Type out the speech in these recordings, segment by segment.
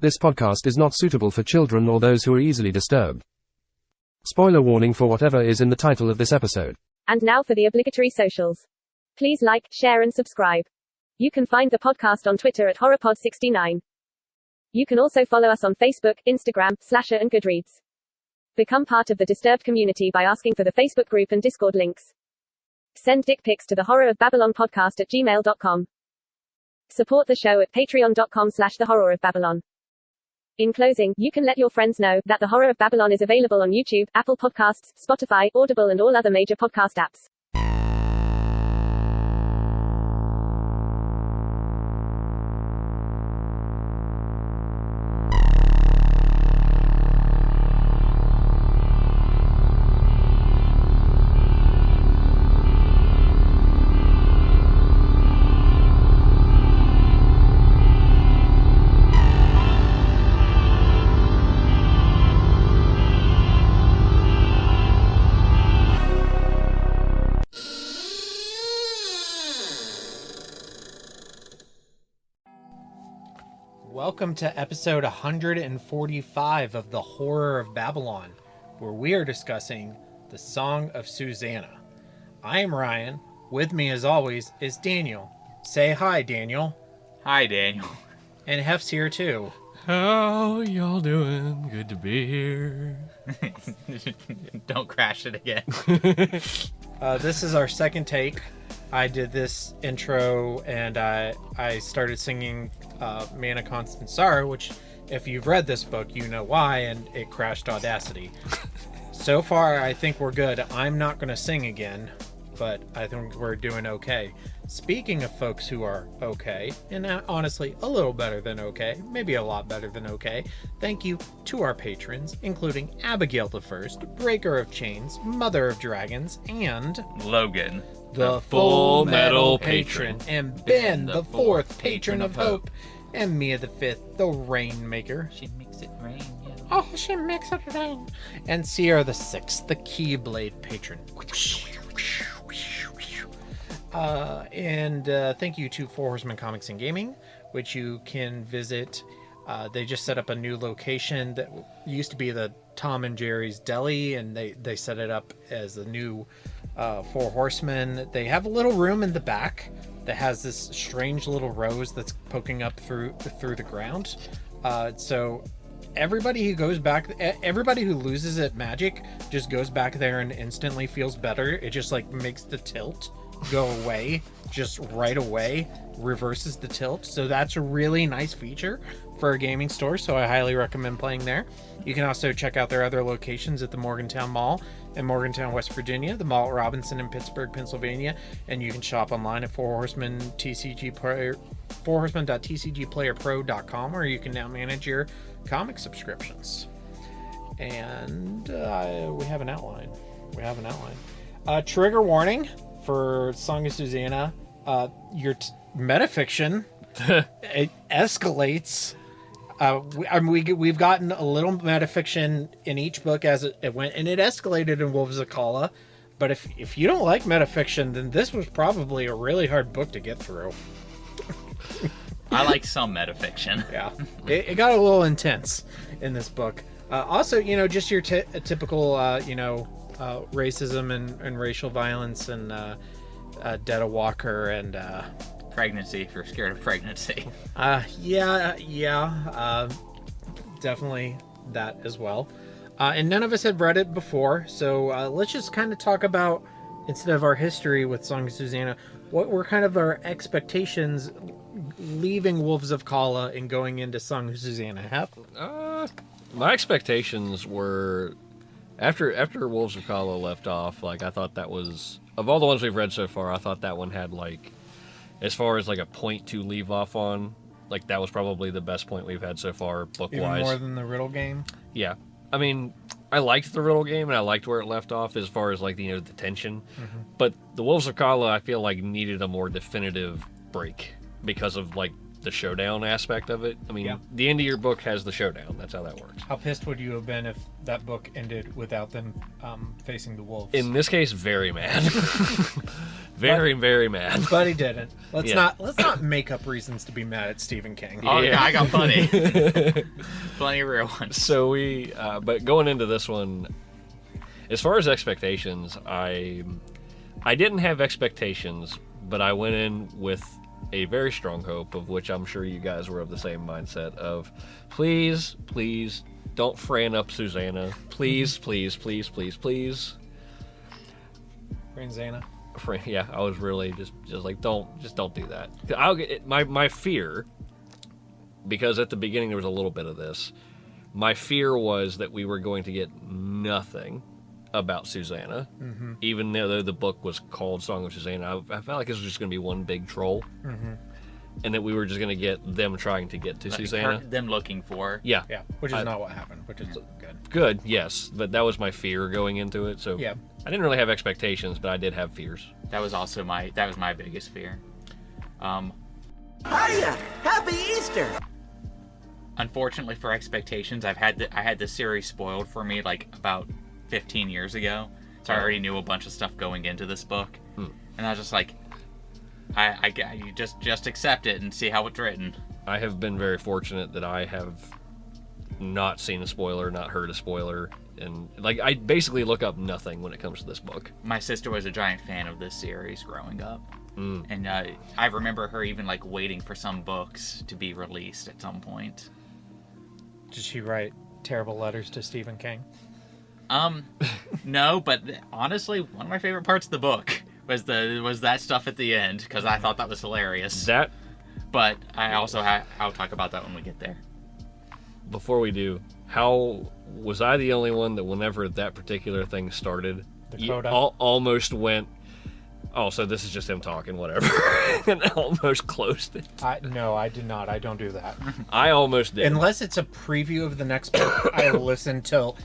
This podcast is not suitable for children or those who are easily disturbed. Spoiler warning for whatever is in the title of this episode. And now for the obligatory socials. Please like, share and subscribe. You can find the podcast on Twitter at HorrorPod69. You can also follow us on Facebook, Instagram, Slasher and Goodreads. Become part of the Disturbed community by asking for the Facebook group and Discord links. Send dick pics to the Horror of Babylon podcast at gmail.com. Support the show at patreon.com/the Horror of Babylon. In closing, you can let your friends know that The Horror of Babylon is available on YouTube, Apple Podcasts, Spotify, Audible and all other major podcast apps. Welcome to episode 145 of The Horror of Babylon, where we are discussing the Song of Susannah. I am Ryan. With me, as always, is Daniel. Say hi, Daniel. Hi, Daniel. And Hef's here, too. How y'all doing? Good to be here. Don't crash it again. This is our second take. I did this intro, and I started singing Man of Constant Sorrow, which, if you've read this book, you know why, and it crashed Audacity. So far, I think we're good. I'm not going to sing again, but I think we're doing okay. Speaking of folks who are okay, and honestly, a little better than okay, maybe a lot better than okay, thank you to our patrons, including Abigail the First, Breaker of Chains, Mother of Dragons, and Logan, the Full Metal Patron, and Ben, the Fourth Patron of Hope, and Mia the Fifth, the Rainmaker. She makes it rain, yeah. Oh, she makes it rain. And Sierra the Sixth, the Keyblade Patron. And thank you to Four Horsemen Comics and Gaming, which you can visit. They just set up a new location that used to be the Tom and Jerry's Deli, and they set it up as a new Four Horsemen. They have a little room in the back that has this strange little rose that's poking up through the ground. So everybody who goes back, everybody who loses at Magic just goes back there and instantly feels better. It just like makes the tilt go away just right away, reverses the tilt. So that's a really nice feature for a gaming store, so I highly recommend playing there. You can also check out their other locations at the Morgantown Mall in Morgantown, West Virginia, the Mall at Robinson in Pittsburgh, Pennsylvania, and you can shop online at fourhorsemen.tcgplayerpro.com, where you can now manage your comic subscriptions. And we have an outline. Trigger warning for Song of Susannah. Your metafiction it escalates. We've gotten a little metafiction in each book as it went, and it escalated in Wolves of Kala. But if you don't like metafiction, then this was probably a really hard book to get through. I like some metafiction. Yeah, it got a little intense in this book. Also, just your typical, racism and racial violence and Dead Walker and Pregnancy, if you're scared of pregnancy. Definitely that as well. And none of us had read it before, so let's just kind of talk about, instead of our history with Song of Susannah, what were kind of our expectations leaving Wolves of Kala and going into Song of Susannah? My expectations were, after Wolves of Kala left off, like, I thought that was, of all the ones we've read so far, I thought that one had, like, as far as like a point to leave off on, like, that was probably the best point we've had so far, book-wise. Even more than the riddle game? Yeah. I mean, I liked the riddle game, and I liked where it left off as far as, like, the tension. Mm-hmm. But the Wolves of Kala, I feel like, needed a more definitive break because of, like, the showdown aspect of it. I mean, Yeah. the end of your book has the showdown. That's how that works. How pissed would you have been if that book ended without them facing the wolves? In this case, very mad. very mad. But he didn't. Let's Yeah. not make up reasons to be mad at Stephen King. Oh, Yeah. yeah, I got plenty. Plenty of real ones. So but going into this one, as far as expectations, I didn't have expectations, but I went in with a very strong hope, of which I'm sure you guys were of the same mindset of, please, don't Fran up Susannah. Please. Franzana. Yeah, I was really just like, don't do that. I'll get my fear, because at the beginning there was a little bit of this. My fear was that we were going to get nothing about Susannah, even though the book was called Song of Susannah. I felt like this was just going to be one big troll, and that we were just going to get them trying to get to Like, Susannah. them looking for. Yeah, Yeah, which is not what happened, which is good. good. Yes, but that was my fear going into it. So Yeah. I didn't really have expectations, but I did have fears. That was also my biggest fear. Hiya! Happy Easter! Unfortunately for expectations, I had the series spoiled for me like about 15 years ago, so I already knew a bunch of stuff going into this book, and I was just like, you just accept it and see how it's written. I have been very fortunate that I have not seen a spoiler, not heard a spoiler, and like I basically look up nothing when it comes to this book. My sister was a giant fan of this series growing up, and I remember her even like waiting for some books to be released at some point. Did she write terrible letters to Stephen King? No, but honestly, one of my favorite parts of the book was that stuff at the end, because I thought that was hilarious. But I also I'll talk about that when we get there. Before we do, how was I the only one that whenever that particular thing started, The coda? almost went, oh, so this is just him talking, whatever, and almost closed it. No, I did not. I don't do that. I almost did. Unless it's a preview of the next book, I will listen until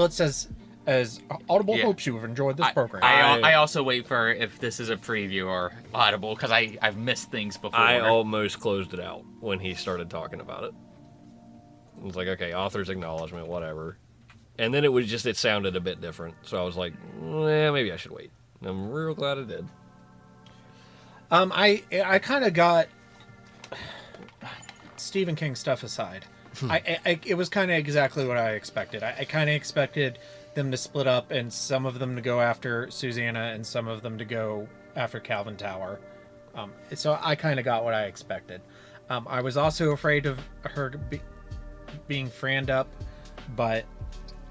it says, as Audible Yeah. hopes you have enjoyed this program. I also wait for if this is a preview or Audible, because I've missed things before. I almost closed it out when he started talking about it. It was like, okay, author's acknowledgement, whatever. And then it sounded a bit different. So I was like, maybe I should wait. And I'm real glad I did. I kind of got Stephen King stuff aside. It was kind of exactly what I expected. I kind of expected them to split up, and some of them to go after Susannah and some of them to go after Calvin Tower. So I kind of got what I expected. I was also afraid of her being Franned up, but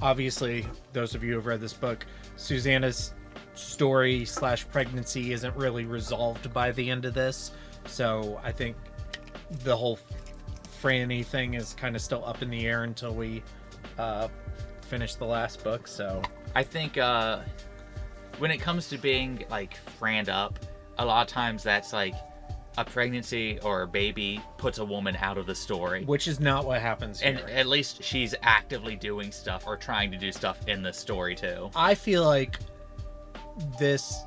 obviously, those of you who have read this book, Susannah's story / pregnancy isn't really resolved by the end of this. So I think the whole Franny thing is kind of still up in the air until we finish the last book. So I think when it comes to being like Franned up, a lot of times that's like a pregnancy or a baby puts a woman out of the story. which is not what happens here. And at least she's actively doing stuff or trying to do stuff in the story too. I feel like this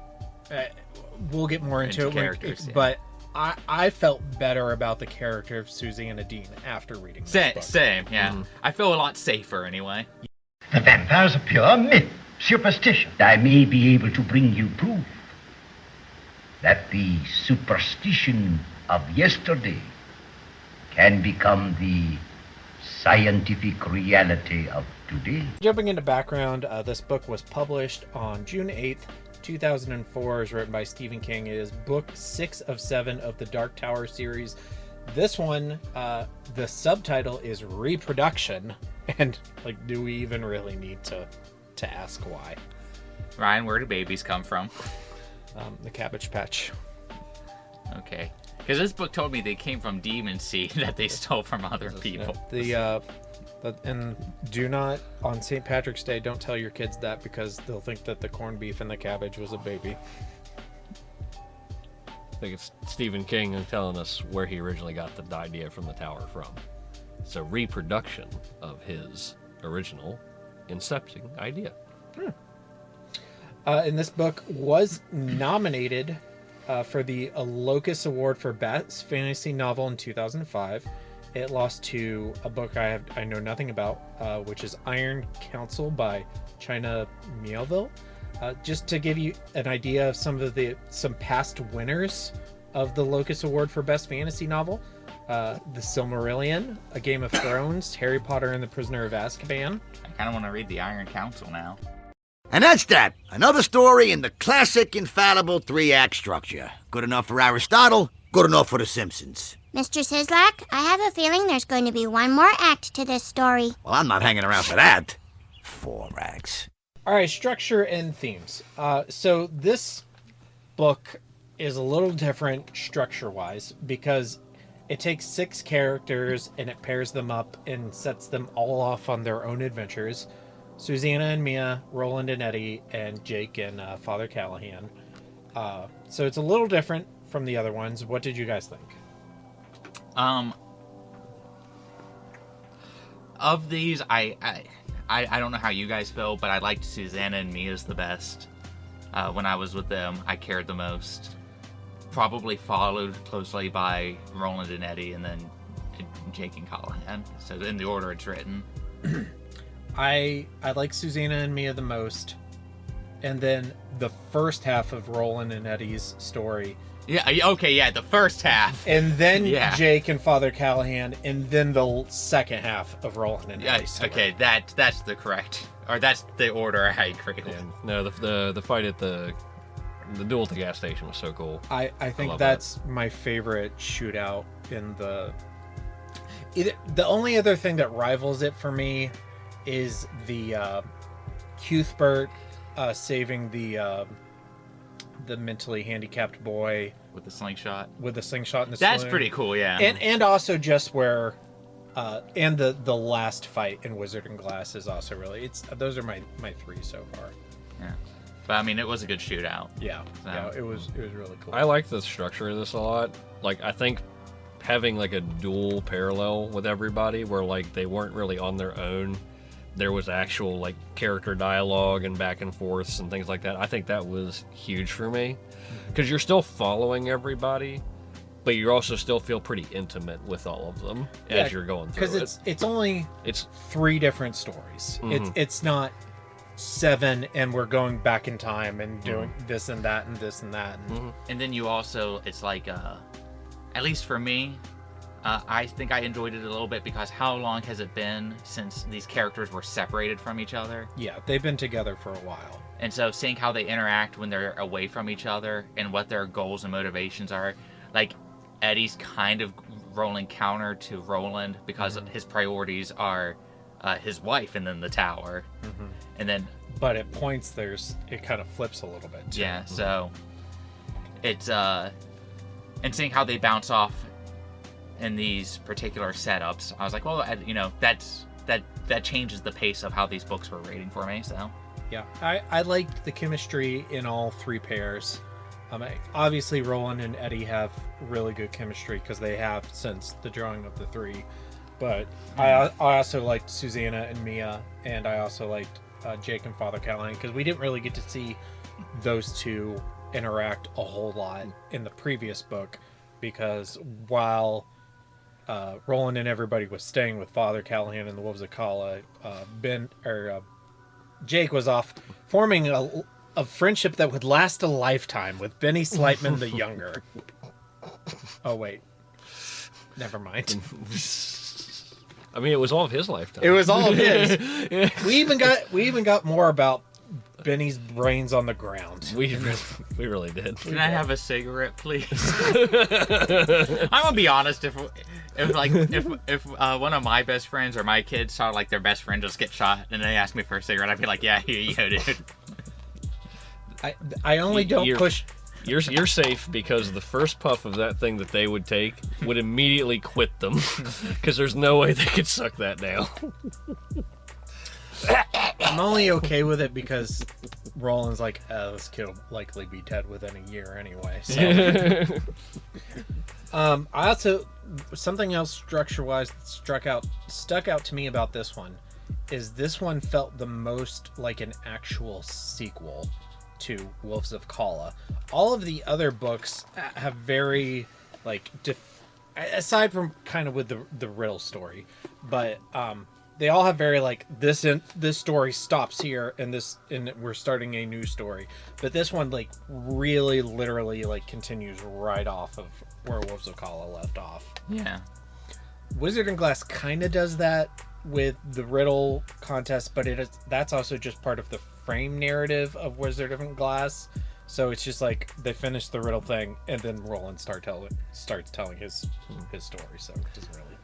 we'll get more into it, characters, yeah. but I felt better about the character of Susanna Dean after reading this book. Same, yeah. I feel a lot safer anyway. The vampire's a pure myth, superstition. I may be able to bring you proof that the superstition of yesterday can become the scientific reality of today. Jumping into background, this book was published on June 8th, 2004. It was written by Stephen King. It is book 6 of 7 of the Dark Tower series. This one, the subtitle is Reproduction. And, like, do we even really need to ask why? Ryan, where do babies come from? The Cabbage Patch. Okay. Because this book told me they came from demon seed that they stole from other people. And do not, on St. Patrick's Day, don't tell your kids that, because they'll think that the corned beef and the cabbage was a baby. I think it's Stephen King telling us where he originally got the idea from the tower from. It's a reproduction of his original incepting idea. And this book was nominated for the Locus Award for Best Fantasy Novel in 2005. It lost to a book I know nothing about, which is Iron Council by China Miéville. Just to give you an idea of some past winners of the Locus Award for Best Fantasy Novel: The Silmarillion, A Game of Thrones, Harry Potter and the Prisoner of Azkaban. I kind of want to read the Iron Council now. And that's that. Another story in the classic, infallible 3-act structure. Good enough for Aristotle, good enough for The Simpsons. Mr. Sislak, I have a feeling there's going to be one more act to this story. Well, I'm not hanging around for that. 4 acts. All right, structure and themes. So this book is a little different structure-wise because it takes 6 characters and it pairs them up and sets them all off on their own adventures. Susannah and Mia, Roland and Eddie, and Jake and Father Callahan. So it's a little different from the other ones. What did you guys think? Of these, I don't know how you guys feel, but I liked Susannah and Mia's the best. When I was with them, I cared the most. Probably followed closely by Roland and Eddie, and then Jake and Callahan. So in the order it's written. I like Susannah and Mia the most, and then the first half of Roland and Eddie's story. Yeah, okay, yeah, the first half. And then Yeah. Jake and Father Callahan, and then the second half of Roland and Eddie's story. Okay, that's the correct, or that's the order I agree with. And no, the fight at the duel at the gas station was so cool. I think love that's my favorite shootout in the... The only other thing that rivals it for me is the Cuthbert saving the mentally handicapped boy With the slingshot. with the slingshot in the That's saloon. pretty cool, yeah. And also just where and the last fight in Wizard and Glass is also really, those are my 3 so far. Yeah. But I mean, it was a good shootout. Yeah. So- Yeah, it was really cool. I like the structure of this a lot. Like, I think having like a dual parallel with everybody where like they weren't really on their own. There was actual like character dialogue and back and forths and things like that. I think that was huge for me because you're still following everybody, but you also still feel pretty intimate with all of them as you're going through it. Because it's 3 different stories. Mhm. It's not 7 and we're going back in time and doing this and that and this and that. And And then you also, it's like, at least for me, I think I enjoyed it a little bit because how long has it been since these characters were separated from each other? yeah, they've been together for a while. And so seeing how they interact when they're away from each other and what their goals and motivations are. Like, Eddie's kind of rolling counter to Roland because his priorities are his wife and then the tower. And then, But at points it kind of flips a little bit too. yeah, so it's, and seeing how they bounce off in these particular setups, I was like, well, you know, that changes the pace of how these books were rating for me. So Yeah, I liked the chemistry in all 3 pairs. Obviously, Roland and Eddie have really good chemistry because they have since the drawing of the 3. But I also liked Susannah and Mia, and I also liked Jake and Father Callahan because we didn't really get to see those 2 interact a whole lot in the previous book because while Roland and everybody was staying with Father Callahan and the Wolves of Kala, Jake was off forming a friendship that would last a lifetime with Benny Slightman the Younger. Oh wait, never mind. I mean, it was all of his lifetime. It was all of his. We even got more about Benny's brains on the ground. We really did. can I have a cigarette, please? I'm gonna be honest. If one of my best friends or my kids saw like their best friend just get shot and they asked me for a cigarette, I'd be like, yeah, here you go, dude. I only don't push. You're safe because the first puff of that thing that they would take would immediately quit them because there's no way they could suck that down. I'm only okay with it because Roland's like, this kid will likely be dead within a year anyway. So. I also, something else structure-wise that stuck out to me about this one is this one felt the most like an actual sequel to Wolves of Kala. All of the other books have very, like, aside from kind of with the riddle story, but they all have very, like, this story stops here, and we're starting a new story. But this one, like, really literally, like, continues right off of where Wolves of Kala left off. Yeah. Wizard and Glass kind of does that with the riddle contest, but that's also just part of the frame narrative of Wizard and Glass. So it's just like they finish the riddle thing, and then Roland starts telling his story. So it doesn't really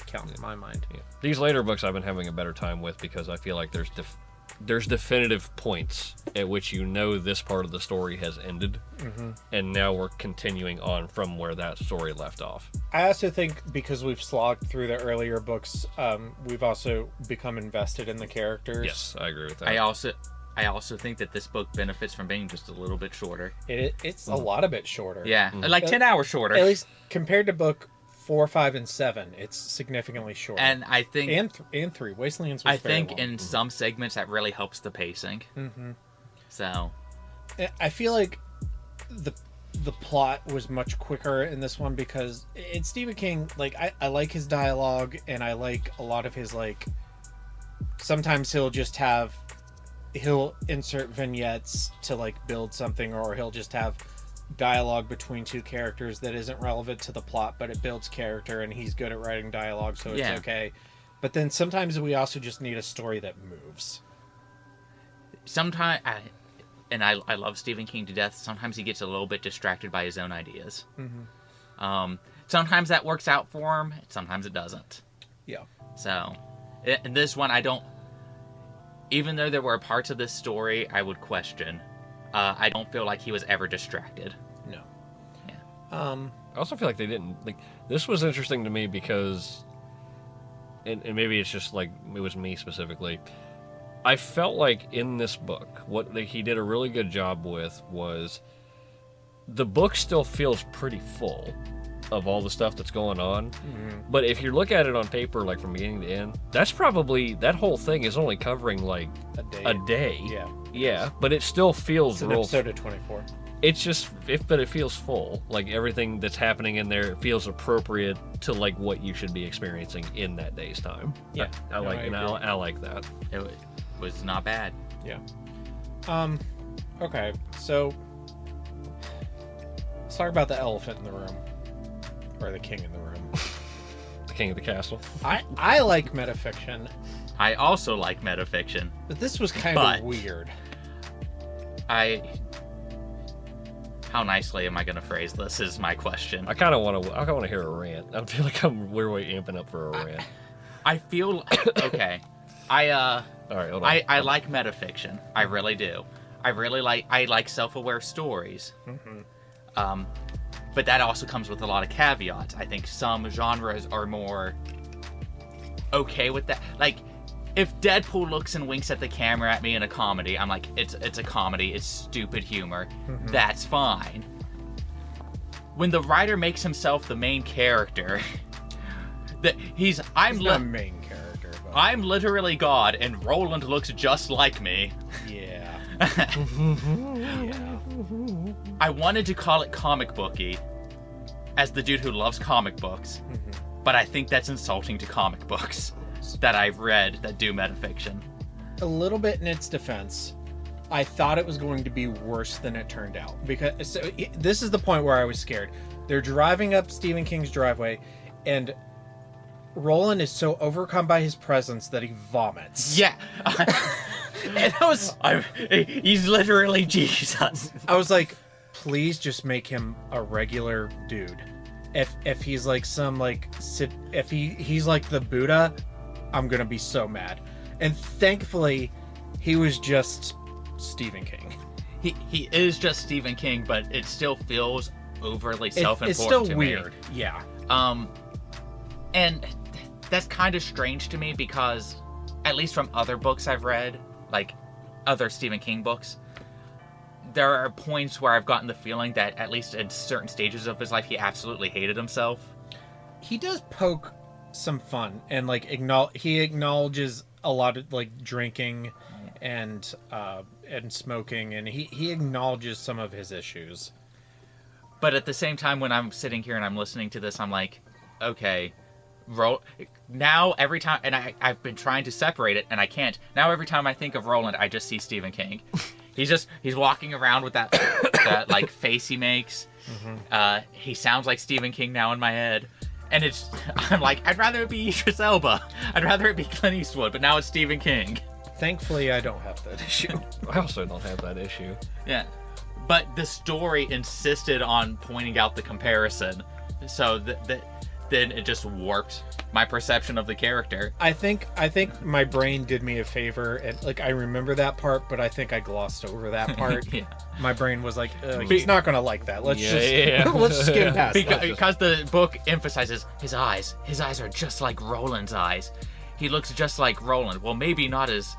count in my mind. Yeah. These later books I've been having a better time with because I feel like there's definitive points at which this part of the story has ended, and now we're continuing on from where that story left off. I also think because we've slogged through the earlier books, we've also become invested in the characters. Yes, I agree with that. I also think that this book benefits from being just a little bit shorter. It's a lot of bit shorter. Yeah, like 10 hours shorter. At least compared to book 4, 5, and 7, it's significantly shorter. And I think and 3, Wastelands was I very think long. in some segments that really helps the pacing. Mm-hmm. So I feel like the plot was much quicker in this one because it's Stephen King. Like I like his dialogue, and I like a lot of his, like, sometimes he'll insert vignettes to, like, build something, or he'll just have dialogue between two characters that isn't relevant to the plot, but it builds character, and he's good at writing dialogue, so it's okay. But then sometimes we also just need a story that moves. Sometimes, I love Stephen King to death. Sometimes he gets a little bit distracted by his own ideas. Mm-hmm. Sometimes that works out for him. Sometimes it doesn't. Yeah. So, in this one, even though there were parts of this story I would question, I don't feel like he was ever distracted. No. Yeah. I also feel like they didn't, like, this was interesting to me because, and maybe it's just like it was me specifically, I felt like in this book what he did a really good job with was the book still feels pretty full of all the stuff that's going on, but if you look at it on paper, like from beginning to end, that's probably, that whole thing is only covering like a day. Yeah, but it still feels it's an episode of 24. It's just, but it feels full. Like everything that's happening in there feels appropriate to like what you should be experiencing in that day's time. Yeah, I like that. It was not bad. Yeah. Okay, so let's talk about the elephant in the room, or the king in the room. The king of the castle. I like metafiction. I also like metafiction, but this was kind of weird. How nicely am I going to phrase this? Is my question. I kind of want to hear a rant. I feel like we're way amping up for a rant. I feel okay. All right, hold on. I like metafiction. I really do. I like self-aware stories. Mm-hmm. But that also comes with a lot of caveats. I think some genres are more okay with that. Like, if Deadpool looks and winks at the camera at me in a comedy, I'm like, it's a comedy, it's stupid humor. Mm-hmm. That's fine. When the writer makes himself the main character, I'm not a main character. But... I'm literally God, and Roland looks just like me. Yeah. Yeah. I wanted to call it comic booky, as the dude who loves comic books, but I think that's insulting to comic books that I've read that do metafiction. A little bit in its defense, I thought it was going to be worse than it turned out. Because this is the point where I was scared. They're driving up Stephen King's driveway, and Roland is so overcome by his presence that he vomits. Yeah. And he's literally Jesus. I was like, please just make him a regular dude. If he's like if he's like the Buddha, I'm gonna be so mad. And thankfully, he was just Stephen King. He is just Stephen King, but it still feels overly self-important. It's still to weird. Me. Yeah. And that's kind of strange to me because, at least from other books I've read, like other Stephen King books, there are points where I've gotten the feeling that at least in certain stages of his life, he absolutely hated himself. He does poke some fun and like he acknowledges a lot of like drinking and smoking, and he acknowledges some of his issues. But at the same time, when I'm sitting here and I'm listening to this, I'm like, okay, now every time, and I've been trying to separate it, and I can't. Now every time I think of Roland, I just see Stephen King. He's walking around with that that like face he makes. Mm-hmm. He sounds like Stephen King now in my head, and I'm like, I'd rather it be Idris Elba. I'd rather it be Clint Eastwood, but now it's Stephen King. Thankfully, I don't have that issue. I also don't have that issue. Yeah, but the story insisted on pointing out the comparison, so then it just warped my perception of the character. I think my brain did me a favor, and like I remember that part, but I think I glossed over that part. Yeah. My brain was like, he's not gonna like that. Let's just skip past that. Because the book emphasizes his eyes. His eyes are just like Roland's eyes. He looks just like Roland. Well, maybe not as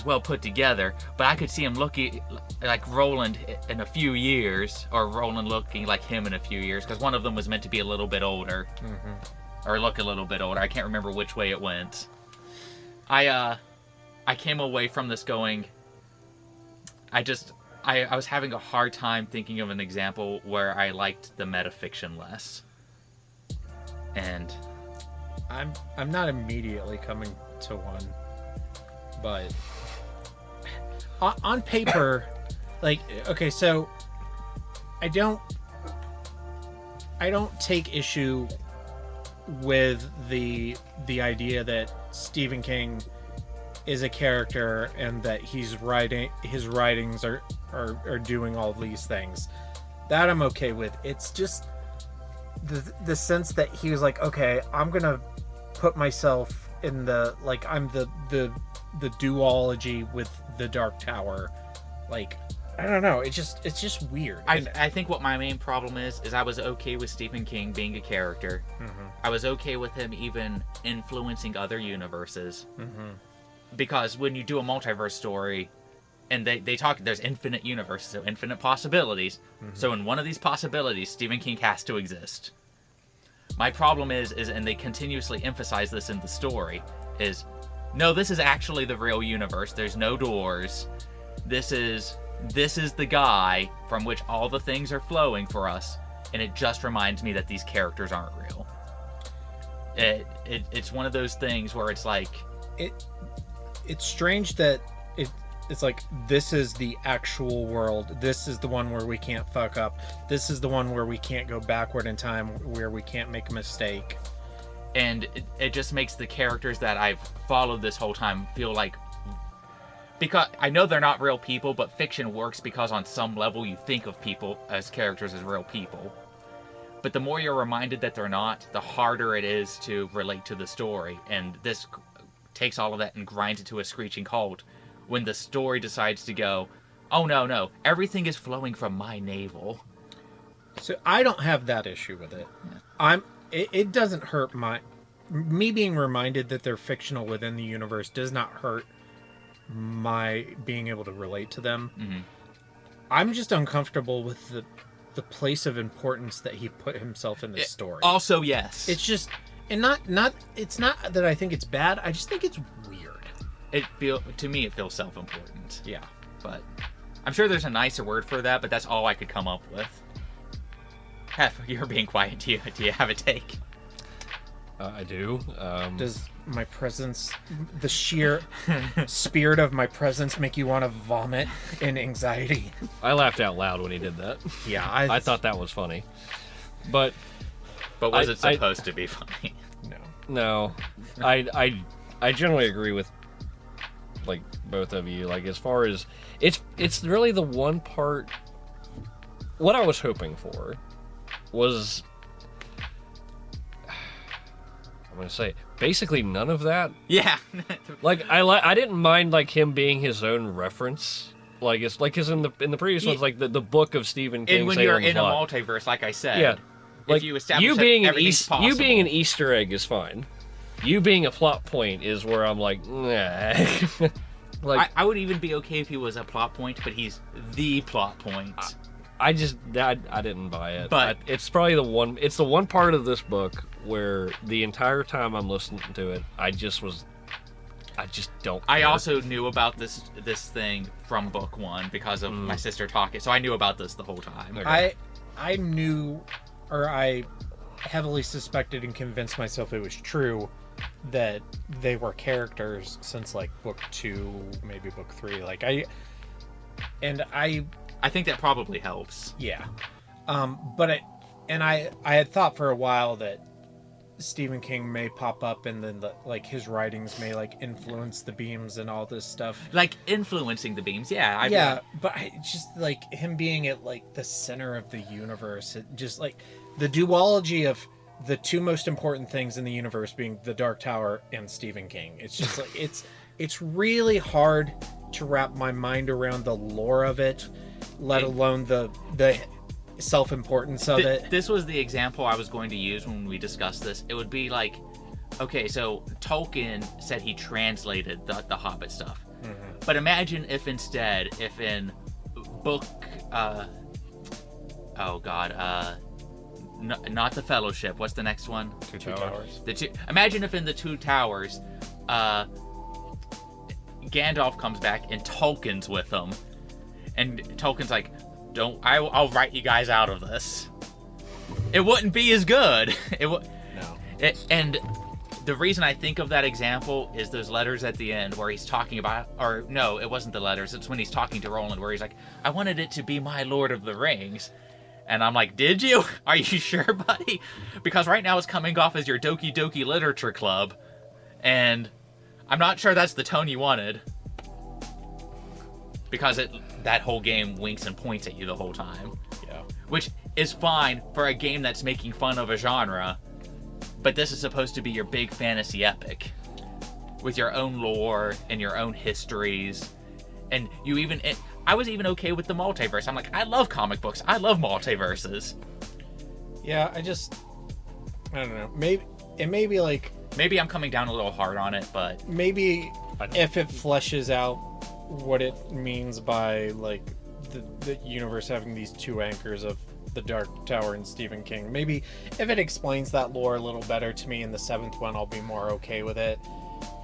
well put together, but I could see him looking like Roland in a few years, or Roland looking like him in a few years, because one of them was meant to be a little bit older, or look a little bit older. I can't remember which way it went. I came away from this going, I was having a hard time thinking of an example where I liked the metafiction less. And I'm not immediately coming to one, but on paper, like, okay, so I don't take issue with the idea that Stephen King is a character and that his writings are doing all these things. That I'm okay with. It's just the sense that he was like, okay, I'm gonna put myself in the, like, I'm the duology with the Dark Tower. Like, I don't know, it's just weird. I think what my main problem is I was okay with Stephen King being a character. Mm-hmm. I was okay with him even influencing other universes. Mm-hmm. Because when you do a multiverse story, and they talk, there's infinite universes, so infinite possibilities. Mm-hmm. So in one of these possibilities, Stephen King has to exist. My problem is, and they continuously emphasize this in the story, is, no, this is actually the real universe. There's no doors. This is the guy from which all the things are flowing for us, and it just reminds me that these characters aren't real. It's one of those things where it's like, it's strange that it's like, this is the actual world. This is the one where we can't fuck up. This is the one where we can't go backward in time, where we can't make a mistake. And it just makes the characters that I've followed this whole time feel like, because I know they're not real people, but fiction works because on some level you think of people as characters as real people. But the more you're reminded that they're not, the harder it is to relate to the story. And this takes all of that and grinds it to a screeching halt when the story decides to go, oh no, everything is flowing from my navel. So I don't have that issue with it. Yeah. It doesn't hurt me being reminded that they're fictional within the universe does not hurt my being able to relate to them. Mm-hmm. I'm just uncomfortable with the place of importance that he put himself in this story. Also, yes. It's just, and it's not that I think it's bad, I just think it's weird. To me it feels self-important. Yeah. But I'm sure there's a nicer word for that, but that's all I could come up with. You're being quiet. Do you have a take? I do. Does my presence, the sheer spirit of my presence, make you want to vomit in anxiety? I laughed out loud when he did that. Yeah, I thought that was funny. But was it supposed to be funny? No. I generally agree with, like, both of you. Like, as far as it's really the one part. What I was hoping for was, I'm gonna say, basically none of that. Yeah. Like, I didn't mind, like, him being his own reference. Like, it's like, 'cause in the previous ones, like the book of Stephen King. And when you're in a multiverse, like I said, yeah, like, if you establish you being possible. You being an Easter egg is fine. You being a plot point is where I'm like, nah. Like, I would even be okay if he was a plot point, but he's the plot point. I didn't buy it. But it's probably the one part of this book where the entire time I'm listening to it, I just was I just don't. I care. also knew about this thing from book 1 because of my sister talking, so I knew about this the whole time. Okay. I knew, or I heavily suspected and convinced myself it was true that they were characters since like book 2, maybe book 3. Like I think that probably helps. yeah. But I had thought for a while that Stephen King may pop up and then like his writings may like influence the beams and all this stuff. Like influencing the beams, yeah. But just like him being at like the center of the universe, it just like the duology of the two most important things in the universe being the Dark Tower and Stephen King. It's just like it's really hard to wrap my mind around the lore of it, let alone the self-importance of it. This was the example I was going to use when we discussed this. It would be like, okay, so Tolkien said he translated the Hobbit stuff. Mm-hmm. But imagine if instead, if in book, not the Fellowship, what's the next one? Two Towers. Imagine if in the Two Towers, Gandalf comes back and Tolkien's with him. And Tolkien's like, I'll write you guys out of this. It wouldn't be as good. And the reason I think of that example is those letters at the end where he's talking about, or no, it wasn't the letters. It's when he's talking to Roland where he's like, I wanted it to be my Lord of the Rings. And I'm like, did you? Are you sure, buddy? Because right now it's coming off as your Doki Doki Literature Club. And I'm not sure that's the tone you wanted. Because that whole game winks and points at you the whole time. Yeah. Which is fine for a game that's making fun of a genre, but this is supposed to be your big fantasy epic. With your own lore and your own histories. And I was even okay with the multiverse. I'm like, I love comic books. I love multiverses. Yeah, I don't know. Maybe like... Maybe I'm coming down a little hard on it, but... Maybe if it fleshes out what it means by like the universe having these two anchors of the Dark Tower and Stephen King. Maybe if it explains that lore a little better to me in the 7th one, I'll be more okay with it.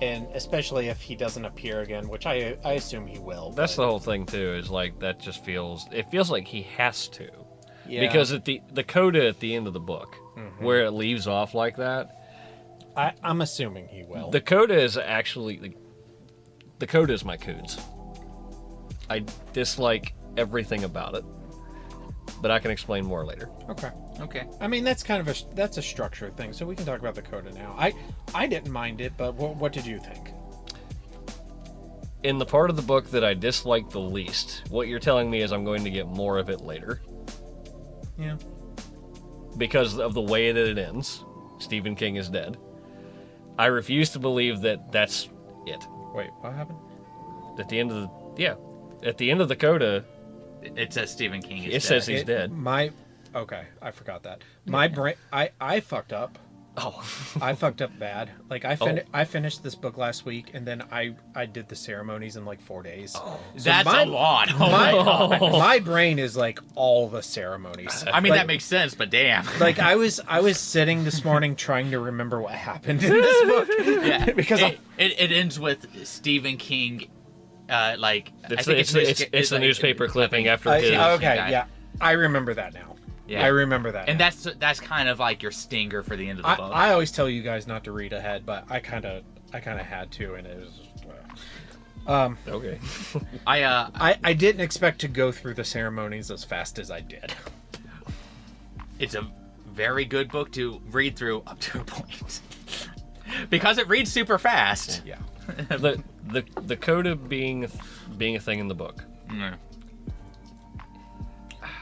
And especially if he doesn't appear again, which I assume he will. That's the whole thing too, is like that just feels like he has to. Yeah. Because at the coda at the end of the book, where it leaves off like that, I'm assuming he will. The coda is actually the coda is my Koontz. I dislike everything about it, but I can explain more later. Okay. I mean, that's kind of a structure thing, so we can talk about the coda now. I didn't mind it, but what did you think? In the part of the book that I disliked the least, what you're telling me is I'm going to get more of it later. Yeah. Because of the way that it ends. Stephen King is dead. I refuse to believe that that's it. Wait, what happened? At the end of the coda, it says Stephen King is dead. It says he's dead. Okay, I forgot that. My brain, I fucked up. Oh. I fucked up bad. Like I finished this book last week, and then I did the ceremonies in like 4 days. Oh, so that's a lot. Oh my God. My brain is like all the ceremonies. I mean, that makes sense, but damn. Like I was sitting this morning trying to remember what happened in this book. Yeah, because it ends with Stephen King. It's the newspaper clipping after his. Okay, yeah, I remember that now. Yeah. I remember that. And that's kind of like your stinger for the end of the book. I always tell you guys not to read ahead, but I kind of had to, and it was. Okay. I didn't expect to go through the ceremonies as fast as I did. It's a very good book to read through up to a point, because it reads super fast. Yeah. The coda being a thing in the book. Mm.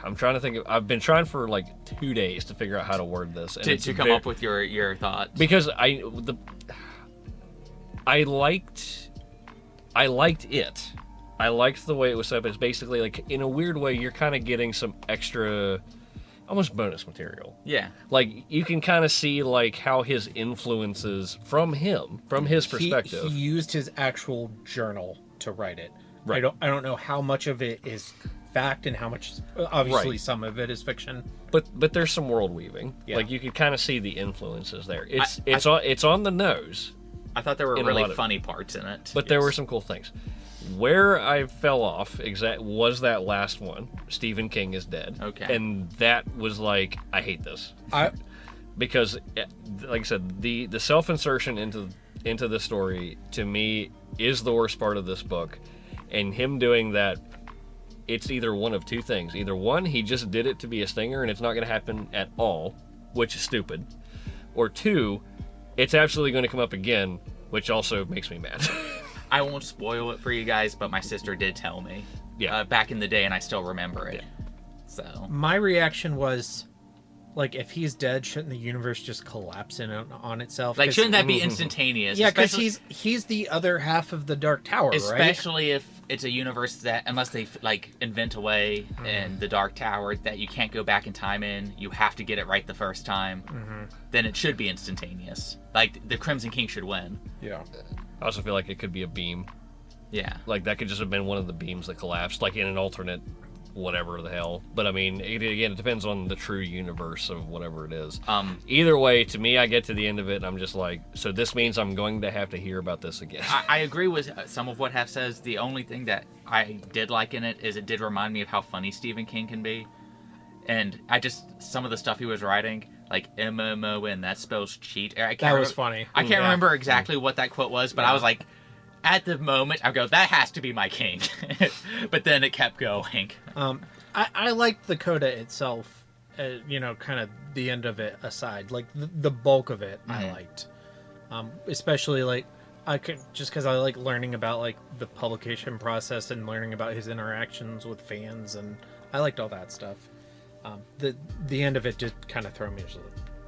I'm trying to think. I've been trying for like 2 days to figure out how to word this, and to come up with your thoughts. Because I liked it. I liked the way it was set up. It's basically like, in a weird way, you're kind of getting some extra, almost bonus material. Yeah. Like, you can kind of see like how his influences from his perspective. He used his actual journal to write it. Right. I don't know how much of it is fact and how much, obviously some of it is fiction. But there's some world weaving. Yeah. Like, you can kind of see the influences there. It's on the nose, I thought there were in a really lot of- funny parts in it. But there were some cool things. Where I fell off was that last one. Stephen King is dead. Okay. And that was like, I hate this. Because, like I said, the self-insertion into the story, to me, is the worst part of this book. And him doing that, it's either one of two things. Either one, he just did it to be a stinger and it's not going to happen at all, which is stupid. Or two, it's absolutely going to come up again, which also makes me mad. I won't spoil it for you guys, but my sister did tell me. Yeah. Back in the day, and I still remember it. Yeah. So. My reaction was, like, if he's dead, shouldn't the universe just collapse in on itself? Like, shouldn't that be instantaneous? Yeah, because he's the other half of the Dark Tower, right? Especially if it's a universe that, unless they, like, invent a way in the Dark Tower that you can't go back in time in, you have to get it right the first time, then it should be instantaneous. Like, the Crimson King should win. Yeah. I also feel like it could be a beam. Yeah. Like, that could just have been one of the beams that collapsed, like in an alternate whatever the hell. But, I mean, again, it depends on the true universe of whatever it is. Either way, to me, I get to the end of it, and I'm just like, so this means I'm going to have to hear about this again. I agree with some of what Hef says. The only thing that I did like in it is it did remind me of how funny Stephen King can be. And some of the stuff he was writing, like MMON, that spells cheat. That was funny. I can't remember exactly what that quote was, but I was like, at the moment, I go, that has to be my king. But then it kept going. I liked the coda itself, kind of the end of it aside. Like, the bulk of it I liked. Especially, like, just because I like learning about, like, the publication process and learning about his interactions with fans, and I liked all that stuff. The end of it just kind of threw me.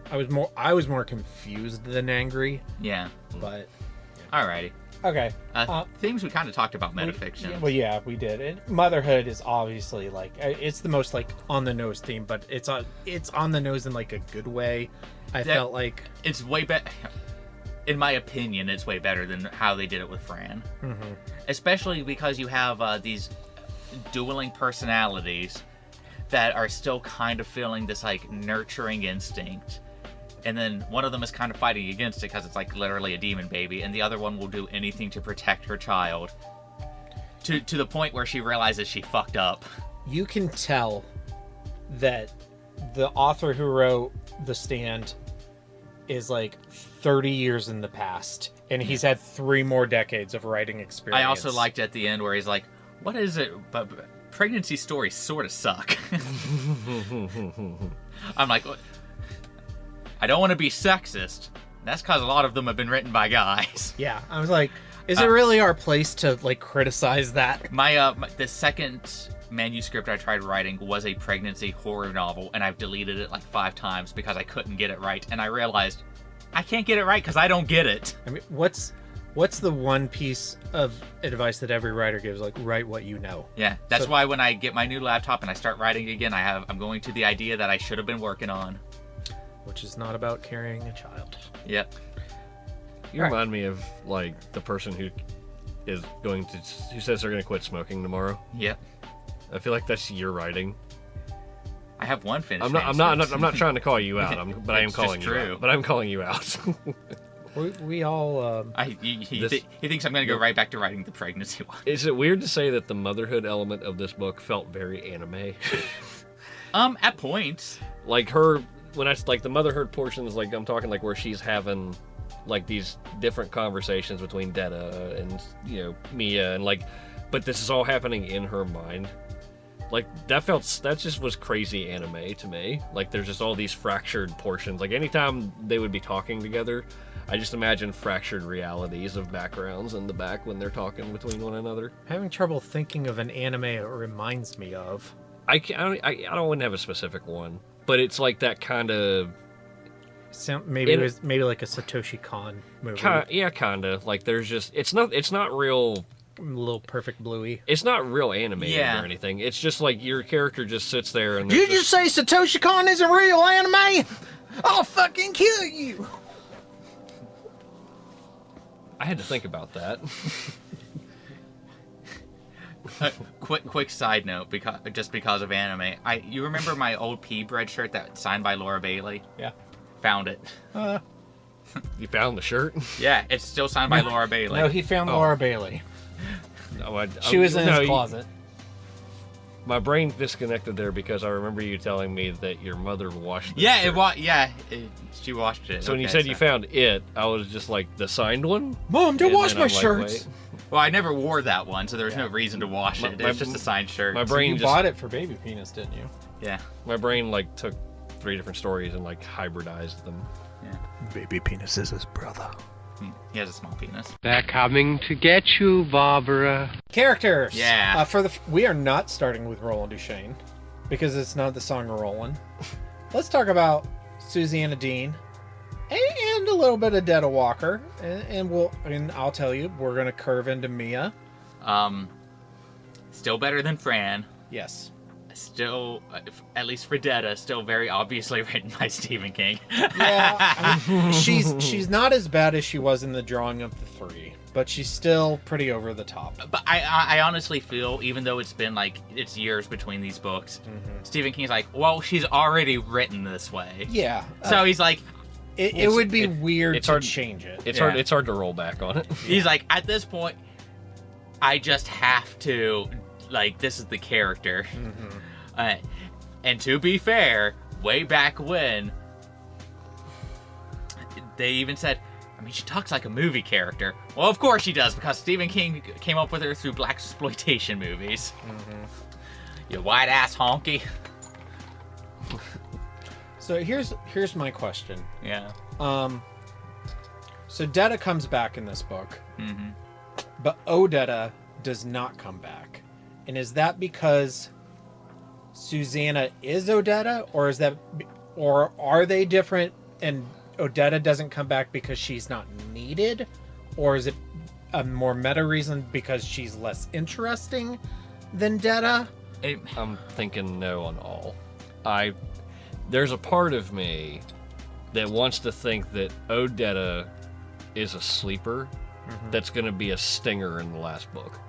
I was more confused than angry. Yeah. But alrighty. Okay. Things we kind of talked about metafiction. Yeah, we did. And motherhood is obviously like it's the most like on the nose theme, but it's on the nose in like a good way. I felt like it's way better. In my opinion, it's way better than how they did it with Fran. Especially because you have these dueling personalities that are still kind of feeling this like nurturing instinct, and then one of them is kind of fighting against it because it's like literally a demon baby, and the other one will do anything to protect her child to the point where she realizes she fucked up. You can tell that the author who wrote The Stand is like 30 years in the past, and he's had 3 more decades of writing experience. I also liked at the end where he's like, what is it, but pregnancy stories sort of suck. I'm like, I don't want to be sexist. That's because a lot of them have been written by guys. Yeah, I was like, is it really our place to like criticize that? The second manuscript I tried writing was a pregnancy horror novel, and I've deleted it like 5 times because I couldn't get it right, and I realized I can't get it right because I don't get it. I mean, what's the one piece of advice that every writer gives? Like, write what you know. Yeah, that's why when I get my new laptop and I start writing again, I'm going to the idea that I should have been working on. Which is not about carrying a child. Yep. You remind me of, like, the person who says they're going to quit smoking tomorrow. Yep. I feel like that's your writing. I have one finished. I'm not trying to call you out, but I am calling you out. But I'm calling you out. We all. He thinks I'm going to go right back to writing the pregnancy one. Is it weird to say that the motherhood element of this book felt very anime? At points. Like her, when I like the motherhood portions, like I'm talking like where she's having like these different conversations between Detta and Mia and like, but this is all happening in her mind. Like that just was crazy anime to me. Like there's just all these fractured portions. Like anytime they would be talking together, I just imagine fractured realities of backgrounds in the back when they're talking between one another. Having trouble thinking of an anime it reminds me of. I don't have a specific one, but it's like that kind of. Maybe like a Satoshi Kon movie. Yeah, kinda. Like there's just it's not real. A little Perfect Bluey. It's not real animated or anything. It's just like your character just sits there and. Did you just say Satoshi Kon isn't real anime? I'll fucking kill you. I had to think about that. Quick side note, because of anime. You remember my old P bread shirt that signed by Laura Bailey? Yeah. Found it. You found the shirt? Yeah, it's still signed by Laura Bailey. No, he found Laura Bailey. No, She was in his closet. My brain disconnected there because I remember you telling me that your mother washed it. Yeah, she washed it. So when you said you found it, I was just like, the signed one? Mom, don't wash my like, shirts. wait. Well, I never wore that one, so there was no reason to wash it. It's just a signed shirt. My brain You bought it for Baby Penis, didn't you? Yeah. My brain like took 3 different stories and like hybridized them. Yeah. Baby Penis is his brother. He has a small penis. They're coming to get you, Barbara. Characters. Yeah. We are not starting with Roland Duchesne because it's not the Song of Roland. Let's talk about Susanna Dean and a little bit of Detta Walker, and I'll tell you, we're gonna curve into Mia. Still better than Fran. Yes. Still, at least for Detta, still very obviously written by Stephen King. Yeah, I mean, she's not as bad as she was in the drawing of the 3, but she's still pretty over the top. But I honestly feel, even though it's been like, it's years between these books, Stephen King's like, well, she's already written this way. Yeah. So he's like, it would be weird to change it. It's hard. It's hard to roll back on it. He's like, at this point, I just have to, like, this is the character. And to be fair, way back when, they even said, I mean, she talks like a movie character. Well, of course she does, because Stephen King came up with her through blaxploitation movies. You white ass honky. So here's my question. Yeah. So Detta comes back in this book, but Odetta does not come back, and is that because Susanna is Odetta, or are they different? And Odetta doesn't come back because she's not needed, or is it a more meta reason because she's less interesting than Detta? I'm thinking no on all. There's a part of me that wants to think that Odetta is a sleeper that's going to be a stinger in the last book.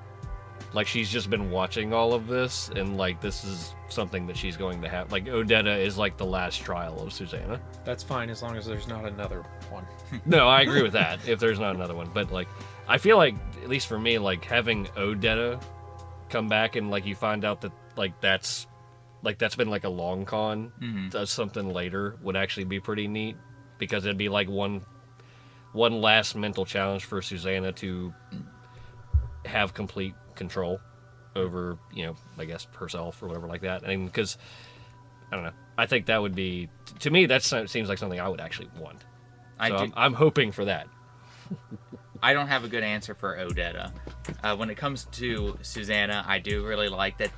Like, she's just been watching all of this, and, like, this is something that she's going to have. Like, Odetta is, like, the last trial of Susanna. That's fine, as long as there's not another one. No, I agree with that, if there's not another one. But, like, I feel like, at least for me, like, having Odetta come back and, like, you find out that, like, that's been, like, a long con, does something later, would actually be pretty neat. Because it'd be, like, one last mental challenge for Susanna to have complete control over, I guess, herself or whatever like that. And because, I don't know, I think that would be, to me, that seems like something I would actually want. I'm hoping for that. I don't have a good answer for Odetta. When it comes to Susanna, I do really like that,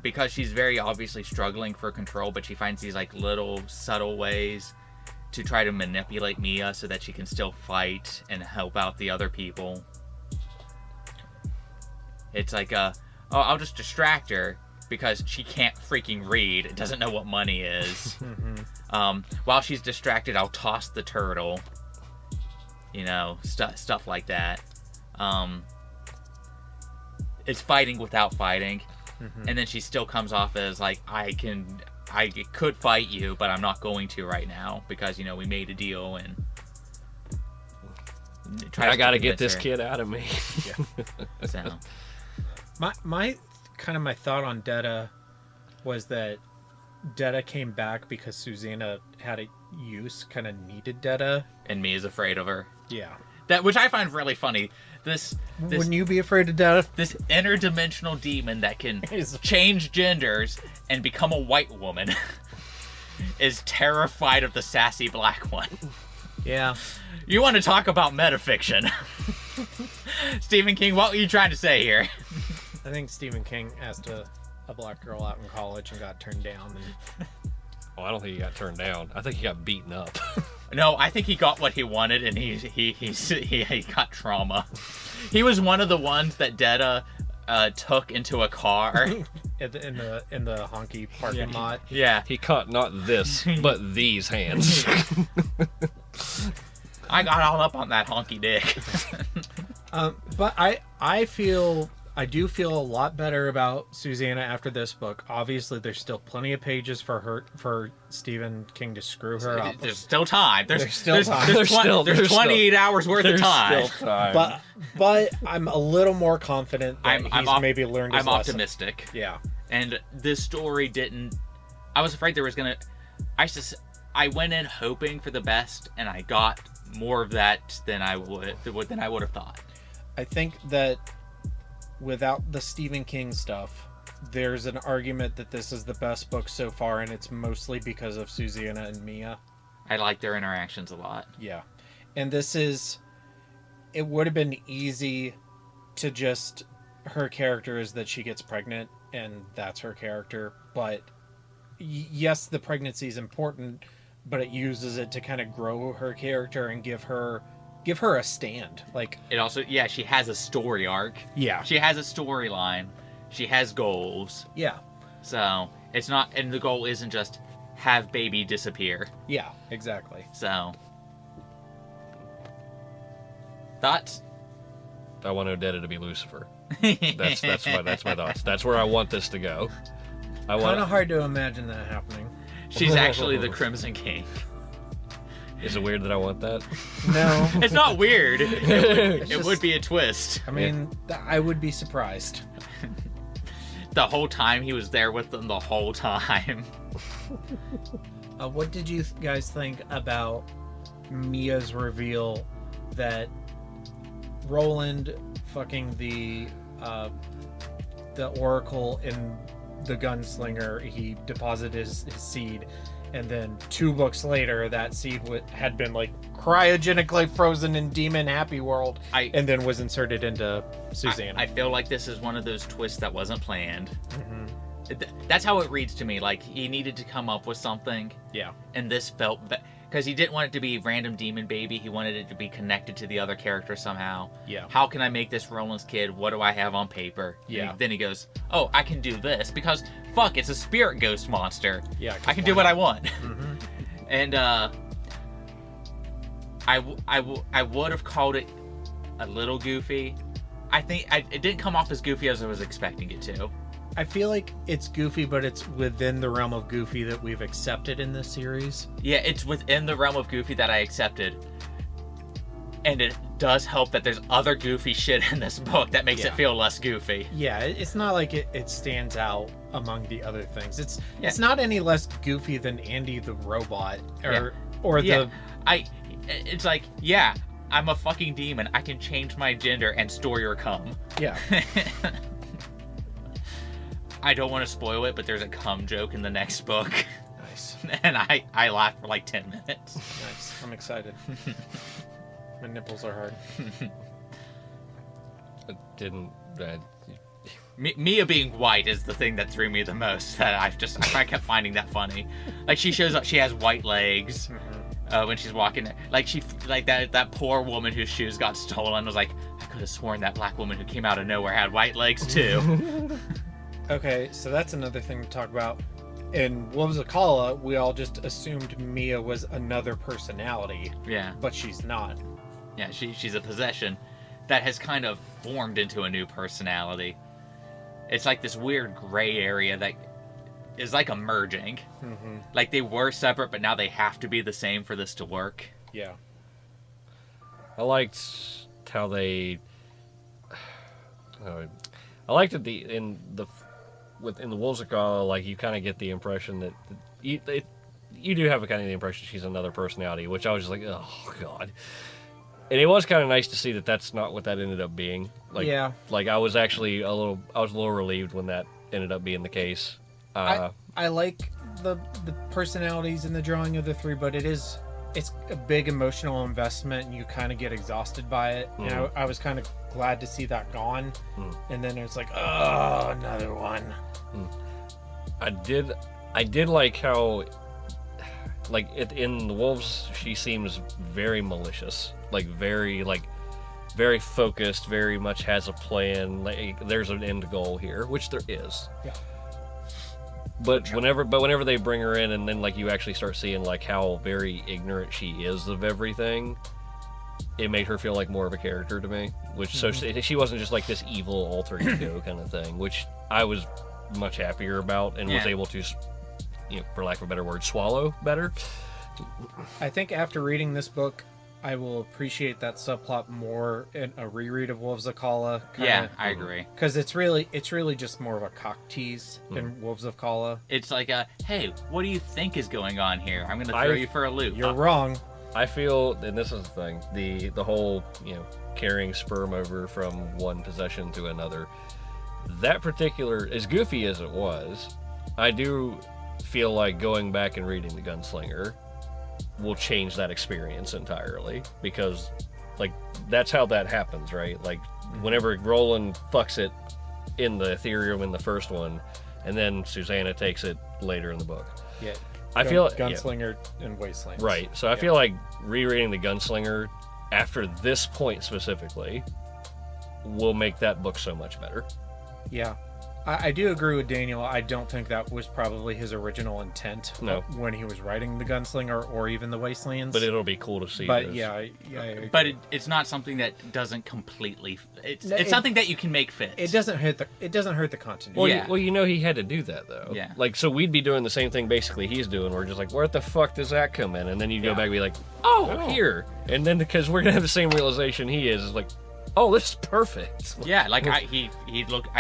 because she's very obviously struggling for control, but she finds these, like, little subtle ways to try to manipulate Mia so that she can still fight and help out the other people. It's like, I'll just distract her because she can't freaking read, doesn't know what money is. While she's distracted, I'll toss the turtle. Stuff like that. It's fighting without fighting. And then she still comes off as like, I could fight you, but I'm not going to right now because, we made a deal, and I gotta get this kid out of me. So my thought on Detta was that Detta came back because Susanna had a use, kind of needed Detta, and Mia's afraid of her. Yeah, which I find really funny. This wouldn't you be afraid of Detta? This interdimensional demon that can change genders and become a white woman is terrified of the sassy black one. Yeah. You want to talk about metafiction? Stephen King, what were you trying to say here? I think Stephen King asked a black girl out in college and got turned down. Oh, I don't think he got turned down. I think he got beaten up. No, I think he got what he wanted, and he got trauma. He was one of the ones that Detta took into a car in the honky parking lot. Yeah, he caught not this, but these hands. I got all up on that honky dick. But I feel I do feel a lot better about Susannah after this book. Obviously, there's still plenty of pages for Stephen King to screw her up. There's still time. There's still time. There's 28 hours worth of time. Still time. But I'm a little more confident that he's maybe learned his I'm lesson. optimistic. Yeah. And this story didn't... I was afraid there was going to... I went in hoping for the best, and I got more of that than I would have thought. I think that without the Stephen King stuff, there's an argument that this is the best book so far, and it's mostly because of Susannah and Mia. I like their interactions a lot. Yeah. And this is... It would have been easy to just... Her character is that she gets pregnant, and that's her character. But yes, the pregnancy is important, but it uses it to kind of grow her character and give her a stand. Like, it also, yeah, she has a story arc. Yeah. She has a storyline. She has goals. Yeah. So, it's not, and the goal isn't just have baby disappear. Yeah, exactly. So, thoughts? I want Odetta to be Lucifer. That's my thoughts. That's where I want this to go. Kind of hard to imagine that happening. She's actually the Crimson King. Is it weird that I want that? No. It's not weird. It would be a twist. I mean, I would be surprised. The whole time he was there with them the whole time. What did you guys think about Mia's reveal that Roland fucking the Oracle in the Gunslinger, he deposited his seed, and then 2 books later that seed had been like cryogenically frozen in Demon Happy World, and then was inserted into Susannah. I feel like this is one of those twists that wasn't planned. Mm-hmm. That's how it reads to me. Like, he needed to come up with something. Yeah. And this felt... Because he didn't want it to be random demon baby. He wanted it to be connected to the other character somehow. Yeah. How can I make this Roland's kid? What do I have on paper? Yeah. Then he goes, oh, I can do this. Because, fuck, it's a spirit ghost monster. Yeah. I can do what I want. Mm-hmm. And, I would have called it a little goofy. I think it didn't come off as goofy as I was expecting it to. I feel like it's goofy, but it's within the realm of goofy that we've accepted in this series. Yeah, it's within the realm of goofy that I accepted. And it does help that there's other goofy shit in this book that makes it feel less goofy. Yeah, it's not like it stands out among the other things. It's not any less goofy than Andy the robot it's like, yeah, I'm a fucking demon. I can change my gender and store your cum. Yeah. I don't want to spoil it, but there's a cum joke in the next book. Nice. And I laughed for like 10 minutes. Nice. I'm excited. My nipples are hard. It didn't... Mia being white is the thing that threw me the most. That I kept finding that funny. Like, she shows up, she has white legs. Mm-hmm. When she's walking, like that poor woman whose shoes got stolen was like, I could have sworn that black woman who came out of nowhere had white legs too. Okay, so that's another thing to talk about. In Wolves of Kala, we all just assumed Mia was another personality. Yeah. But she's not. Yeah, she's a possession that has kind of formed into a new personality. It's like this weird gray area that is like emerging. Mm-hmm. Like, they were separate, but now they have to be the same for this to work. Yeah. I liked how they... I liked it in the Wolves of Kala, like, you kind of get the impression that you do have a kind of the impression she's another personality, which I was just like, oh god. And it was kind of nice to see that that's not what that ended up being. Like, yeah. Like, I was actually a little relieved when that ended up being the case. I like the personalities in the drawing of the 3, but it's a big emotional investment, and you kind of get exhausted by it. Mm. And I was kind of glad to see that gone. And then it's like, oh, another one. I did like how, like, in the Wolves, she seems very malicious, like very focused, very much has a plan. Like, there's an end goal here, which there is. Yeah. But whenever they bring her in, and then, like, you actually start seeing, like, how very ignorant she is of everything, it made her feel like more of a character to me. Which so she wasn't just like this evil alter ego kind of thing, which I was much happier about and was able to, for lack of a better word, swallow better. I think after reading this book, I will appreciate that subplot more in a reread of Wolves of Kala. Yeah, I agree. Because it's really just more of a cock tease in Wolves of Kala. It's like hey, what do you think is going on here? I'm going to throw you for a loop. You're wrong. I feel, and this is the thing, the whole, carrying sperm over from one possession to another, that particular, as goofy as it was, I do feel like going back and reading The Gunslinger will change that experience entirely, because like that's how that happens, right? Like whenever Roland fucks it in the Ethereum in the first one, and then Susannah takes it later in the book. Yeah, I feel Gunslinger and Wasteland. Right. So I feel like rereading The Gunslinger after this point specifically will make that book so much better. Yeah. I do agree with Daniel. I don't think that was probably his original intent when he was writing The Gunslinger or even The Wastelands. But it'll be cool to see. But those. But it's not something that doesn't completely. It's something that you can make fit. It doesn't hurt the continuity. Well, he had to do that though. Yeah. Like so, we'd be doing the same thing basically he's doing. We're just like, where the fuck does that come in? And then you go back and be like, oh, here. And then because we're gonna have the same realization he is, it's like, oh, this is perfect. Yeah, like I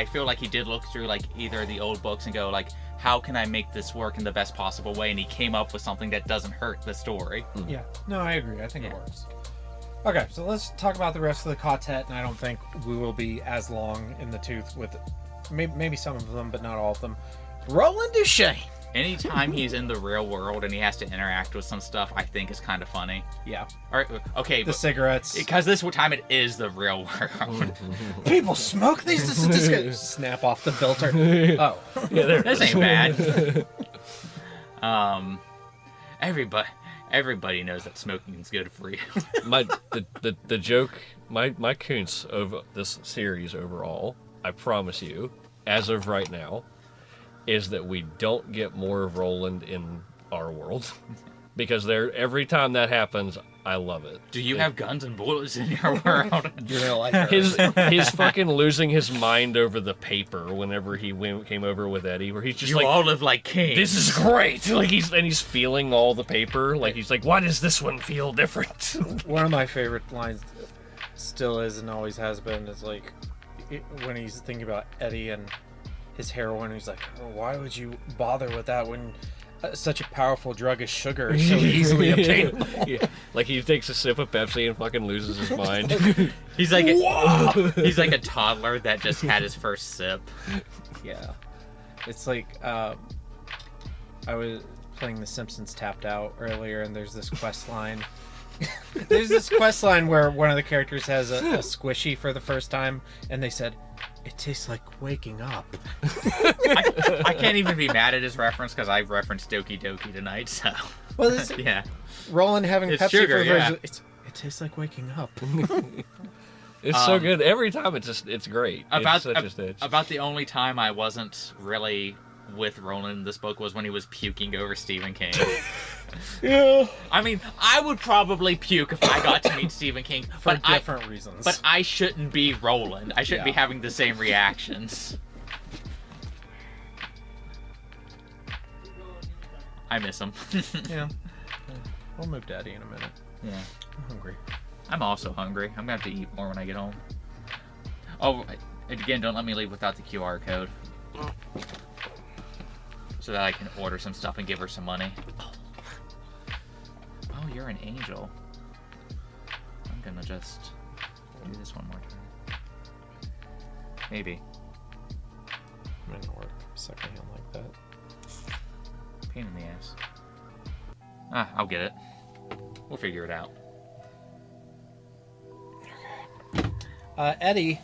feel like he did look through like either of the old books and go like, how can I make this work in the best possible way? And he came up with something that doesn't hurt the story. Yeah, no, I agree. I think it works. Okay, so let's talk about the rest of the ka-tet, and I don't think we will be as long in the tooth with maybe some of them, but not all of them. Roland Duchesne. Anytime he's in the real world and he has to interact with some stuff, I think is kind of funny. Yeah. All right, okay. The cigarettes. Because this time it is the real world. People smoke these. Snap off the filter. Oh. Yeah, this ain't bad. Everybody knows that smoking is good for you. the joke, my Koontz of this series overall, I promise you, as of right now, is that we don't get more of Roland in our world. Because every time that happens, I love it. Do you have guns and bullets in your world? You're gonna like her. His fucking losing his mind over the paper whenever he came over with Eddie, where he's just you all live like kings. This is great. Like he's feeling all the paper. Like he's like, why does this one feel different? One of my favorite lines still is and always has been is like when he's thinking about Eddie and his heroin. He's like, oh, why would you bother with that when such a powerful drug as sugar is so easily obtainable? Yeah. Like he takes a sip of Pepsi and fucking loses his mind. He's like a toddler that just had his first sip. Yeah, it's like I was playing The Simpsons Tapped Out earlier, and there's this quest line. There's this quest line where one of the characters has a squishy for the first time, and they said, it tastes like waking up. I can't even be mad at his reference because I've referenced Doki Doki tonight, so. Well, yeah. Roland having it's Pepsi sugar, for yeah. it tastes like waking up. It's so good. Every time it's great. About the only time I wasn't really with Roland in this book was when he was puking over Stephen King. Yeah. I mean, I would probably puke if I got to meet Stephen King. For different reasons. But I shouldn't be Roland. I shouldn't be having the same reactions. I miss him. Yeah. We'll move Daddy in a minute. Yeah. I'm hungry. I'm also hungry. I'm going to have to eat more when I get home. Oh, again, don't let me leave without the QR code. So that I can order some stuff and give her some money. Oh, you're an angel. I'm gonna just do this one more time. Maybe. I'm gonna work second hand like that. Pain in the ass. I'll get it. We'll figure it out. Eddie.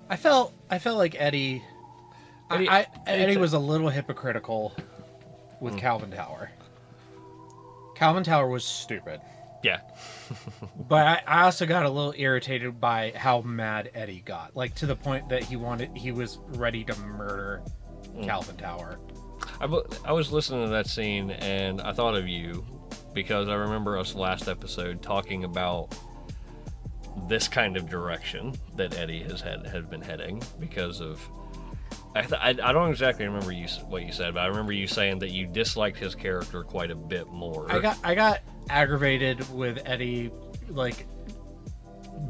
I felt like Eddie was a little hypocritical with Calvin Tower. Calvin Tower was stupid. Yeah. But I also got a little irritated by how mad Eddie got. Like, to the point that he was ready to murder Calvin Tower. I was listening to that scene and I thought of you because I remember us last episode talking about this kind of direction that Eddie has been heading because of. I don't exactly remember what you said, but I remember you saying that you disliked his character quite a bit more. I got aggravated with Eddie, like,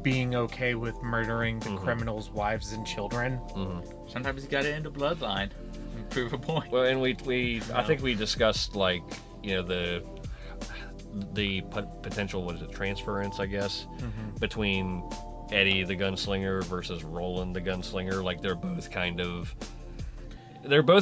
being okay with murdering the criminals' wives and children. Mm-hmm. Sometimes you gotta end a bloodline and prove a point. Well, and I think we discussed, like, the potential, what is it, transference, I guess, between Eddie the gunslinger versus Roland the gunslinger. Like, they're both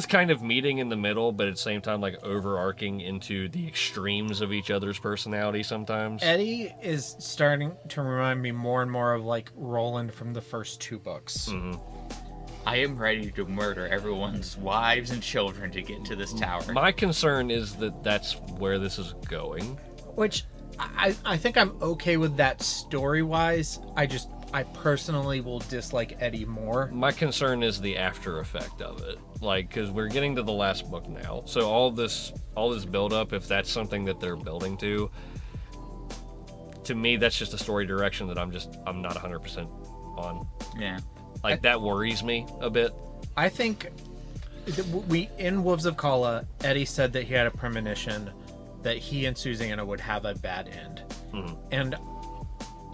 kind of meeting in the middle, but at the same time, like, overarching into the extremes of each other's personality sometimes. Eddie is starting to remind me more and more of, like, Roland from the first 2 books. I am ready to murder everyone's wives and children to get to this tower. My concern is that that's where this is going. Which, I think I'm okay with that story-wise. I personally will dislike Eddie more. My concern is the after effect of it. Like, because we're getting to the last book now. So all this build-up, if that's something that they're building to me, that's just a story direction that I'm not 100% on. Yeah. Like, that worries me a bit. I think in Wolves of Kala, Eddie said that he had a premonition that he and Susannah would have a bad end. And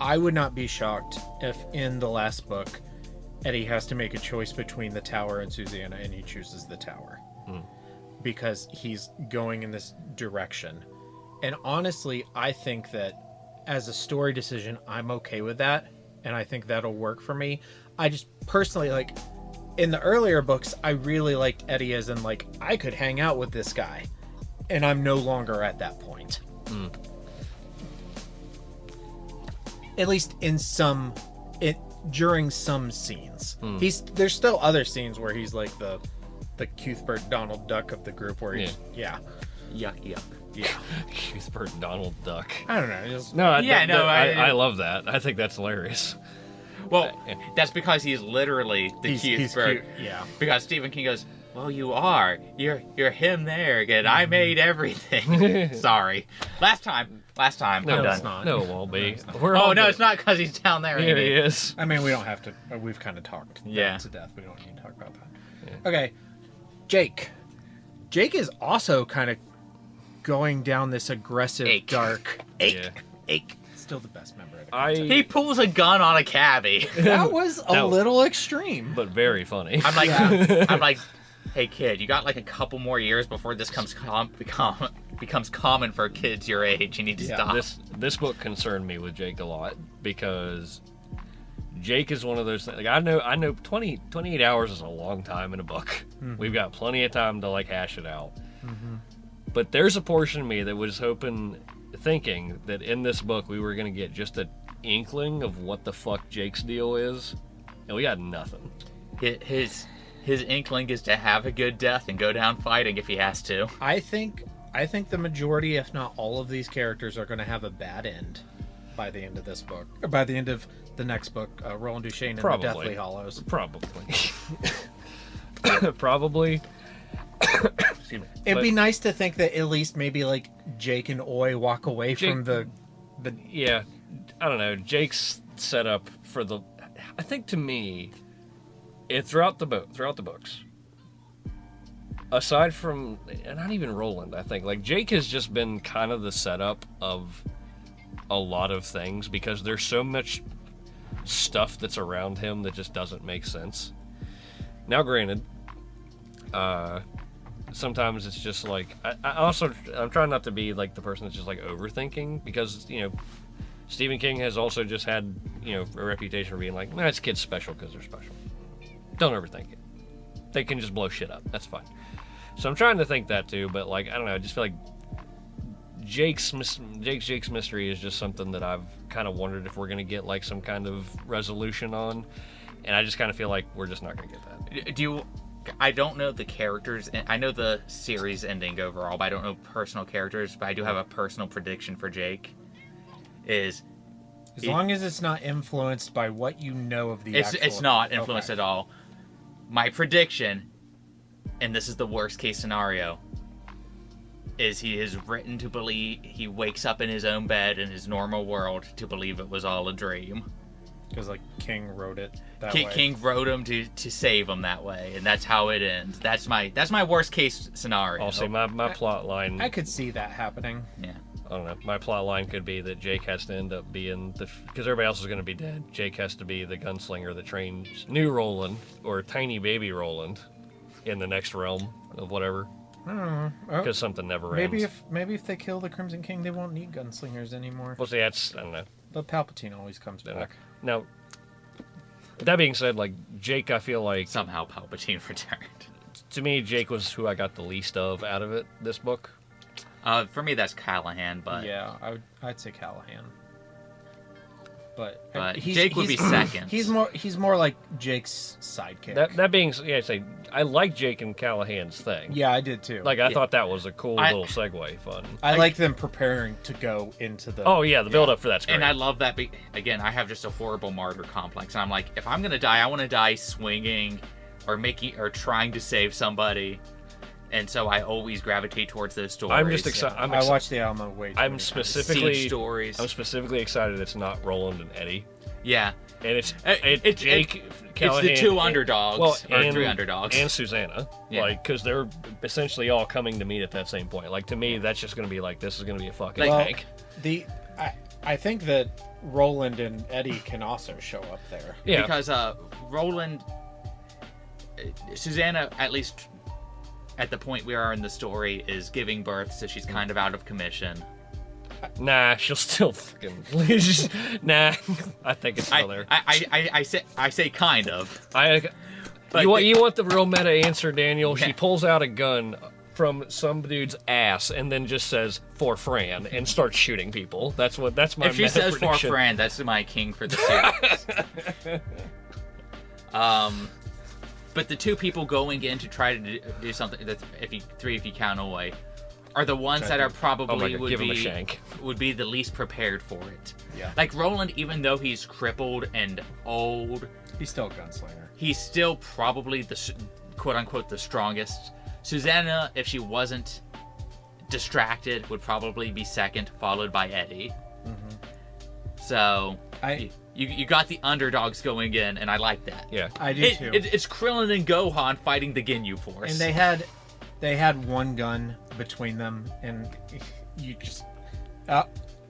I would not be shocked if in the last book, Eddie has to make a choice between the tower and Susannah, and he chooses the tower. Because he's going in this direction. And honestly, I think that as a story decision, I'm okay with that. And I think that'll work for me. I just personally, like, in the earlier books, I really liked Eddie as in, like, I could hang out with this guy. And I'm no longer at that point. At least during some scenes. There's still other scenes where he's like the Cuthbert Donald Duck of the group where he's Yuck. Cuthbert Donald Duck. I don't know. I love that. I think that's hilarious. Well, that's because he's literally the Cuthbert. Yeah. Because Stephen King goes, well, you are. You're him there again. I made everything. Sorry. Last time. No, I'm done. It's not. No, it won't be. It's not because he's down there. Here he is. I mean, we don't have to. We've kind of talked Yeah. to death. We don't need to talk about that. Yeah. Okay. Jake. Jake is also kind of going down this aggressive, dark... Ache. Still the best member of the Koontz. He pulls a gun on a cabbie. That was a little extreme. But very funny. I'm like, hey kid, you got like a couple more years before this becomes common for kids your age. You need to stop. This book concerned me with Jake a lot because Jake is one of those things. Like, I know 28 hours is a long time in a book. We've got plenty of time to, like, hash it out. But there's a portion of me that was thinking that in this book we were going to get just an inkling of what the fuck Jake's deal is, and we got nothing. His inkling is to have a good death and go down fighting if he has to. I think the majority, if not all of these characters, are going to have a bad end by the end of this book, or by the end of the next book, Roland Duchesne and the Deathly Hallows. Probably. It'd be nice to think that at least maybe like Jake and Oi walk away from the. Yeah, I don't know. Jake's set up for the. I think to me, throughout the books, aside from not even Roland, I think like Jake has just been kind of the setup of a lot of things because there's so much stuff that's around him that just doesn't make sense. Now, granted, sometimes it's just like I'm trying not to be like the person that's just like overthinking because Stephen King has also just had a reputation for being like, it's kids special because they're special. Don't overthink it. They can just blow shit up. That's fine. So I'm trying to think that too, but like I don't know. I just feel like Jake's mystery is just something that I've kind of wondered if we're gonna get like some kind of resolution on, and I just kind of feel like we're just not gonna get that. I don't know the characters. I know the series ending overall, but I don't know personal characters. But I do have a personal prediction for Jake. As long as it's not influenced by what you know of the It's not influenced at all. My prediction, and this is the worst case scenario, is he is written to believe he wakes up in his own bed in his normal world to believe it was all a dream. Because like King wrote it that way. King wrote him to save him that way, and that's how it ends. That's my worst case scenario. I'll say my plot line. I could see that happening. Yeah. I don't know. My plot line could be that Jake has to end up being because everybody else is going to be dead. Jake has to be the gunslinger that trains new Roland or tiny baby Roland in the next realm of whatever. I don't know. Because something never ends. Maybe if they kill the Crimson King, they won't need gunslingers anymore. Well, see, that's I don't know. But Palpatine always comes back. Now, that being said, like Jake, I feel like somehow Palpatine returned. To me, Jake was who I got the least of out of it. This book. For me, that's Callahan, but yeah, I'd say Callahan. But Jake would be second. He's more like Jake's sidekick. That being, yeah, I like Jake and Callahan's thing. Yeah, I did too. Like I thought that was a cool little segue, fun. I like them preparing to go into the. Oh yeah, the build up for that's great. And I love that. Again, I have just a horrible martyr complex, and I'm like, if I'm gonna die, I want to die swinging, or trying to save somebody. And so I always gravitate towards those stories. I'm just excited. I watched the Alamo way. I'm specifically Siege stories. I'm specifically excited it's not Roland and Eddie. Yeah, and it's Jake, Callahan, it's the two underdogs, or three underdogs, and Susannah. Yeah. Like because they're essentially all coming to meet at that same point. Like to me, that's just going to be like this is going to be a fucking tank. I think that Roland and Eddie can also show up there. Yeah, because Roland, Susannah, at least at the point we are in the story, is giving birth, so she's kind of out of commission. Nah, she'll still fucking. Nah, I think it's still there. I say kind of. You want the real meta answer, Daniel? Yeah. She pulls out a gun from some dude's ass and then just says "for Fran" and starts shooting people. That's my. If she says prediction. "for Fran," that's my king for the series. But the two people going in to try to do something, that's if you count away, are the ones that are probably would be the least prepared for it. Yeah. Like Roland, even though he's crippled and old, he's still a gunslinger. He's still probably the quote unquote the strongest. Susannah, if she wasn't distracted, would probably be second, followed by Eddie. Mm-hmm. So You got the underdogs going in, and I like that. Yeah, I do too. It's Krillin and Gohan fighting the Ginyu Force, and they had one gun between them, and you just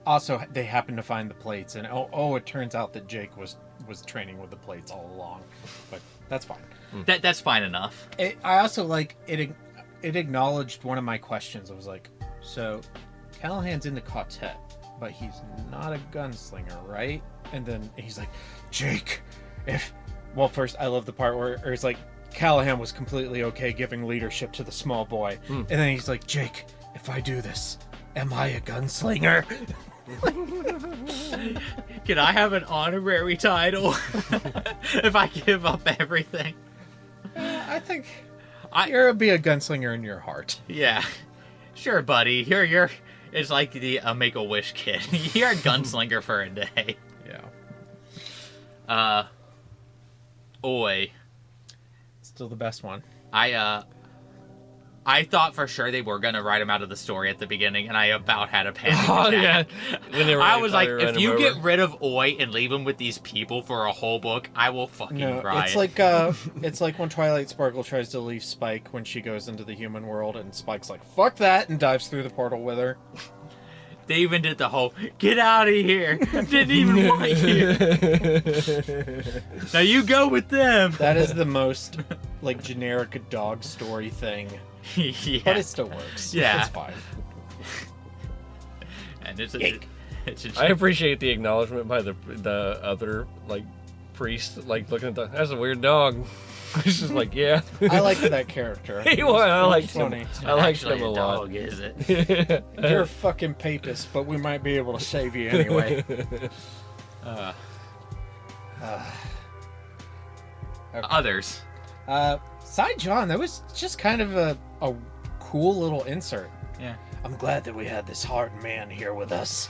also they happened to find the plates, and it turns out that Jake was training with the plates all along, but that's fine. That's fine enough. I also like it. It acknowledged one of my questions. I was like, so Callahan's into ka-tet, but he's not a gunslinger, right? And then he's like, Jake, first I love the part where it's like Callahan was completely okay giving leadership to the small boy. And then he's like, Jake, if I do this, am I a gunslinger? Can I have an honorary title if I give up everything? I think you'll be a gunslinger in your heart. Yeah. Sure, buddy. You're it's like the Make-A-Wish kid. You're a gunslinger for a day. Yeah. Oi. Still the best one. I thought for sure they were gonna write him out of the story at the beginning, and I about had a panic attack. Yeah. I was like, if you get rid of Oi and leave him with these people for a whole book, I will fucking riot. It's like when Twilight Sparkle tries to leave Spike when she goes into the human world, and Spike's like, fuck that, and dives through the portal with her. They even did the whole, get out of here. Didn't even want you. Now you go with them. That is the most, generic dog story thing. Yeah. But it still works. Yeah. It's fine. And it's I appreciate the acknowledgement by the other, priest, looking at that's a weird dog. It's just yeah. I liked that character. I liked him. I liked him a lot. Dog, is it? You're a fucking papist, but we might be able to save you anyway. Okay. Others. Side John, that was just kind of a cool little insert. Yeah. I'm glad that we had this hard man here with us.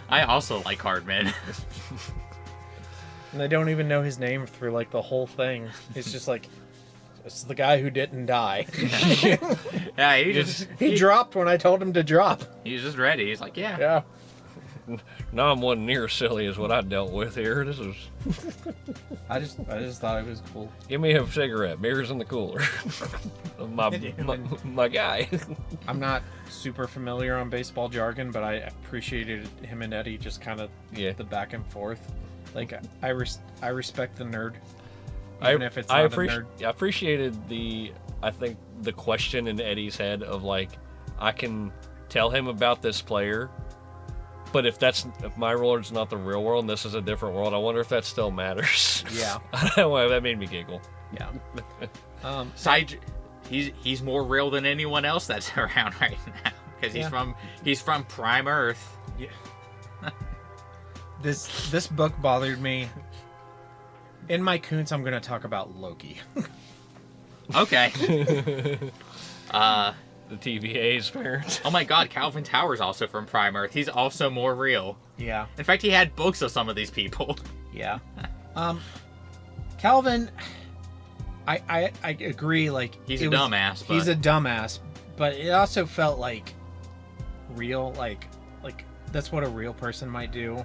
I also like hard men. And they don't even know his name through the whole thing. It's just it's the guy who didn't die. Yeah, he dropped when I told him to drop. He was just ready. He's like, yeah. Yeah. No, I'm one near silly as what I dealt with here. This is. I just thought it was cool. Give me a cigarette. Beer's in the cooler. my guy. I'm not super familiar on baseball jargon, but I appreciated him and Eddie just kind of the back and forth. Like I respect the nerd, even if it's not a nerd. I appreciated the question in Eddie's head of like, I can tell him about this player. But if my world is not the real world and this is a different world, I wonder if that still matters. Yeah. That made me giggle. Yeah. He's more real than anyone else that's around right now because he's from Prime Earth. Yeah. This book bothered me. In my Koontz, I'm going to talk about Loki. Okay. The TVA's parents. Oh my god, Calvin Tower's also from Prime Earth. He's also more real. Yeah. In fact, he had books of some of these people. Yeah. Calvin, I agree, like... He's a dumbass, but... He's a dumbass, but it also felt like real, like that's what a real person might do.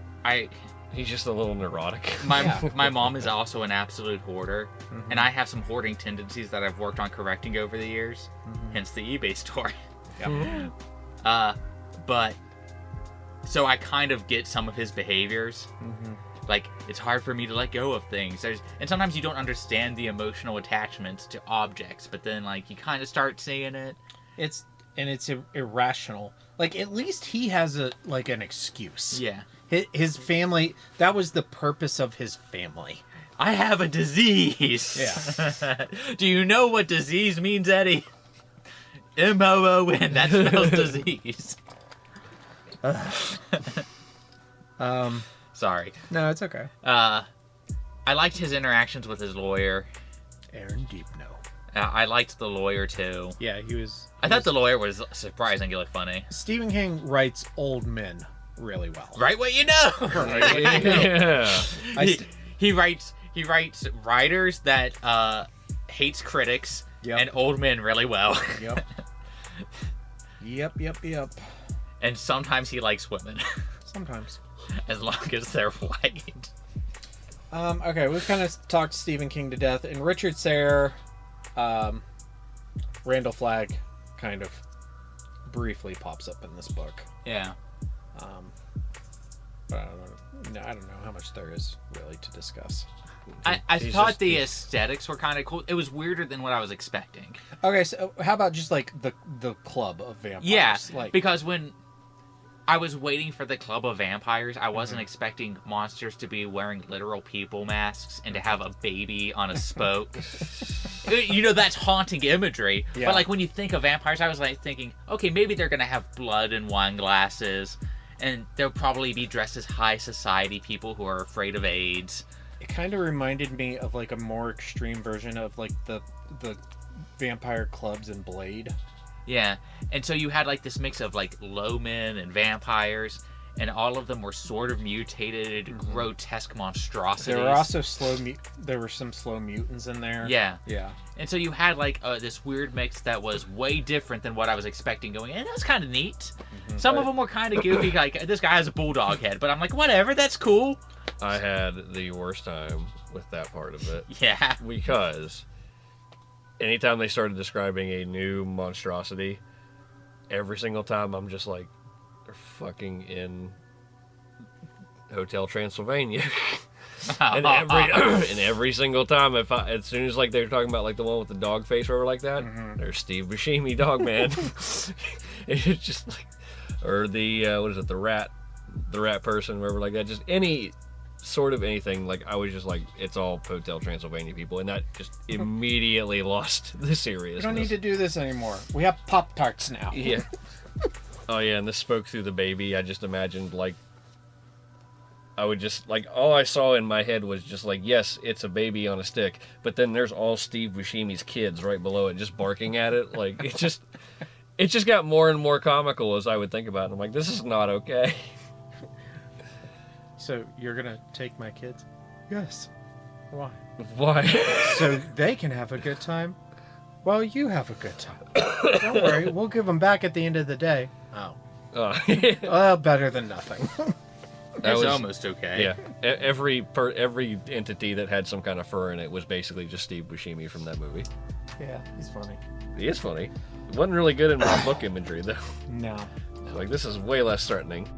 He's just a little neurotic. My mom is also an absolute hoarder, and I have some hoarding tendencies that I've worked on correcting over the years, hence the eBay story. Yeah. But so I kind of get some of his behaviors. Like, it's hard for me to let go of things. And sometimes you don't understand the emotional attachments to objects, but then like you kind of start seeing it. It's irrational. Like, at least he has an excuse. Yeah. His family, that was the purpose of his family. I have a disease. Yeah. Do you know what disease means, Eddie? M-O-O-N. That spells disease. Sorry. No, it's okay. I liked his interactions with his lawyer. Aaron Deepno. I liked the lawyer, too. Yeah, I thought the lawyer was surprisingly funny. Stephen King writes old men really well. Write what you know. Yeah. He writes writers that hates critics and old men really well. Yep. And sometimes he likes women. Sometimes. As long as they're white. Okay, we've kind of talked Stephen King to death. And Richard Sayre, Randall Flagg kind of briefly pops up in this book. Yeah. But I don't know how much there is really to discuss. I thought the aesthetics were kind of cool. It was weirder than what I was expecting. Okay, so how about just like the club of vampires? Yeah, because when I was waiting for the club of vampires, I wasn't expecting monsters to be wearing literal people masks and to have a baby on a spoke. That's haunting imagery. Yeah. But like when you think of vampires, I was like thinking, okay, maybe they're gonna have blood and wine glasses, and they'll probably be dressed as high society people who are afraid of AIDS. It kind of reminded me of like a more extreme version of like the vampire clubs in Blade. Yeah, and so you had like this mix of like low men and vampires, and all of them were sort of mutated, grotesque monstrosities. There were also there were some slow mutants in there. Yeah. Yeah. And so you had like this weird mix that was way different than what I was expecting going in. And that's kind of neat. Some of them were kind of goofy, like this guy has a bulldog head, but I'm like, whatever, that's cool. I had the worst time with that part of it. Yeah. Because anytime they started describing a new monstrosity, every single time I'm just like, they're fucking in Hotel Transylvania. and every single time, as soon as like they were talking about like the one with the dog face or like that, there's Steve Buscemi, Dog Man. It's just like, or the what is it, the rat person, wherever like that. Just any sort of anything. Like I was just like, it's all Hotel Transylvania people, and that just immediately lost the seriousness. We don't need to do this anymore. We have Pop-Tarts now. Yeah. Oh yeah, and this spoke through the baby. I just imagined like, I would just like, all I saw in my head was just like, yes, it's a baby on a stick, but then there's all Steve Buscemi's kids right below it, just barking at it. Like it just got more and more comical as I would think about it. I'm like, this is not okay. So you're gonna take my kids? Yes. Why? Why? So they can have a good time while you have a good time. Don't worry, we'll give them back at the end of the day. Oh. Well, better than nothing. That's almost okay. Yeah. Every entity that had some kind of fur in it was basically just Steve Buscemi from that movie. Yeah, he's funny. He is funny. It wasn't really good in my book imagery, though. No. Like, this is way less threatening.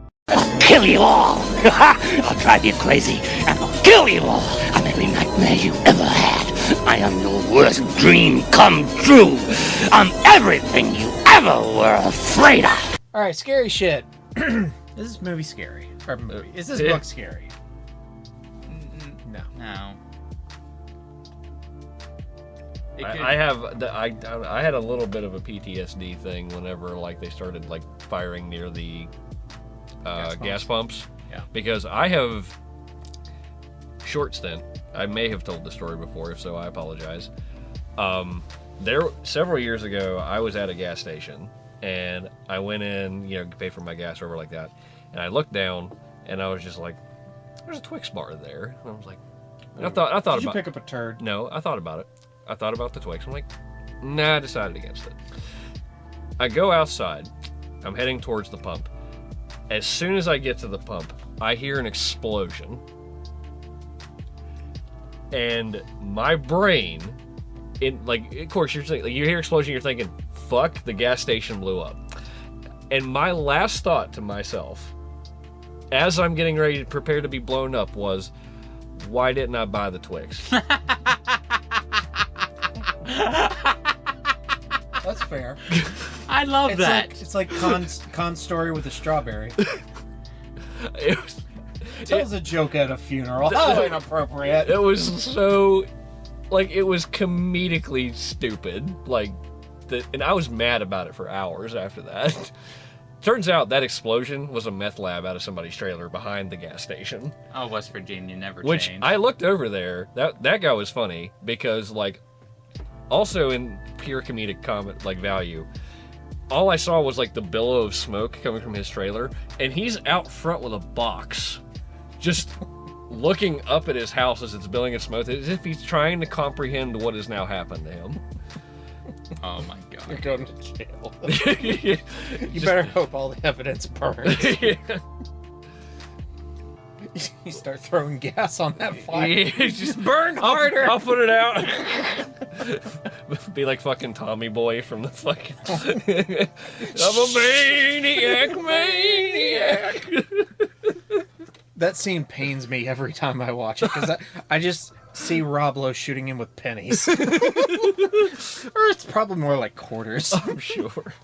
Kill you all! I'll drive you crazy, and I'll kill you all! I'm every nightmare you ever had. I am your worst dream come true. I'm everything you ever were afraid of. Alright, scary shit. Is this movie scary? Or movie? Is this book scary? No. No. I had a little bit of a PTSD thing whenever like they started like firing near the gas pumps. Yeah. Because I have short stint. I may have told the story before. If so, I apologize. Several years ago, I was at a gas station and I went in, pay for my gas or whatever like that, and I looked down and I was just like, "There's a Twix bar there." And I was like, I thought Did you pick up a turd? No, I thought about it. I thought about the Twix. I'm like, nah, I decided against it. I go outside. I'm heading towards the pump. As soon as I get to the pump, I hear an explosion. And my brain, of course, you hear explosion, you're thinking, fuck, the gas station blew up. And my last thought to myself, as I'm getting ready to prepare to be blown up, was, why didn't I buy the Twix? That's fair. I love that. It's like Koontz story with the strawberry. Tells a joke at a funeral. How inappropriate. It was so, it was comedically stupid. And I was mad about it for hours after that. Turns out that explosion was a meth lab out of somebody's trailer behind the gas station. Oh, West Virginia never Which changed. I looked over there. That guy was funny because, also in pure comedic value, all I saw was the billow of smoke coming from his trailer, and he's out front with a box, just looking up at his house as it's billowing in smoke, as if he's trying to comprehend what has now happened to him. Oh my god. You're going to jail. You better hope all the evidence burns. You start throwing gas on that fire. Yeah, just burn harder. I'll put it out. Be like fucking Tommy Boy from the fucking... I'm a maniac. That scene pains me every time I watch it, because I just see Rob Lowe shooting him with pennies. Or it's probably more like quarters. I'm sure.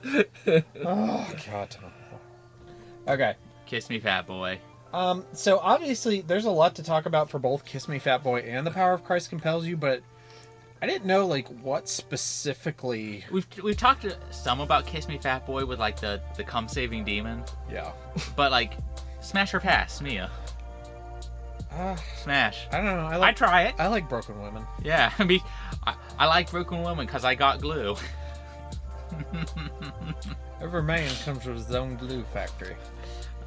Oh, God. Okay. Kiss me, fat boy. So obviously there's a lot to talk about for both Kiss Me Fat Boy and The Power of Christ Compels You, but I didn't know what specifically. We've talked some about Kiss Me Fat Boy with the cum saving demon. Yeah. But smash or pass, Mia. Smash. I don't know. I'd try it. I like Broken Women. Yeah, I like Broken Women because I got glue. Every man comes with his own glue factory.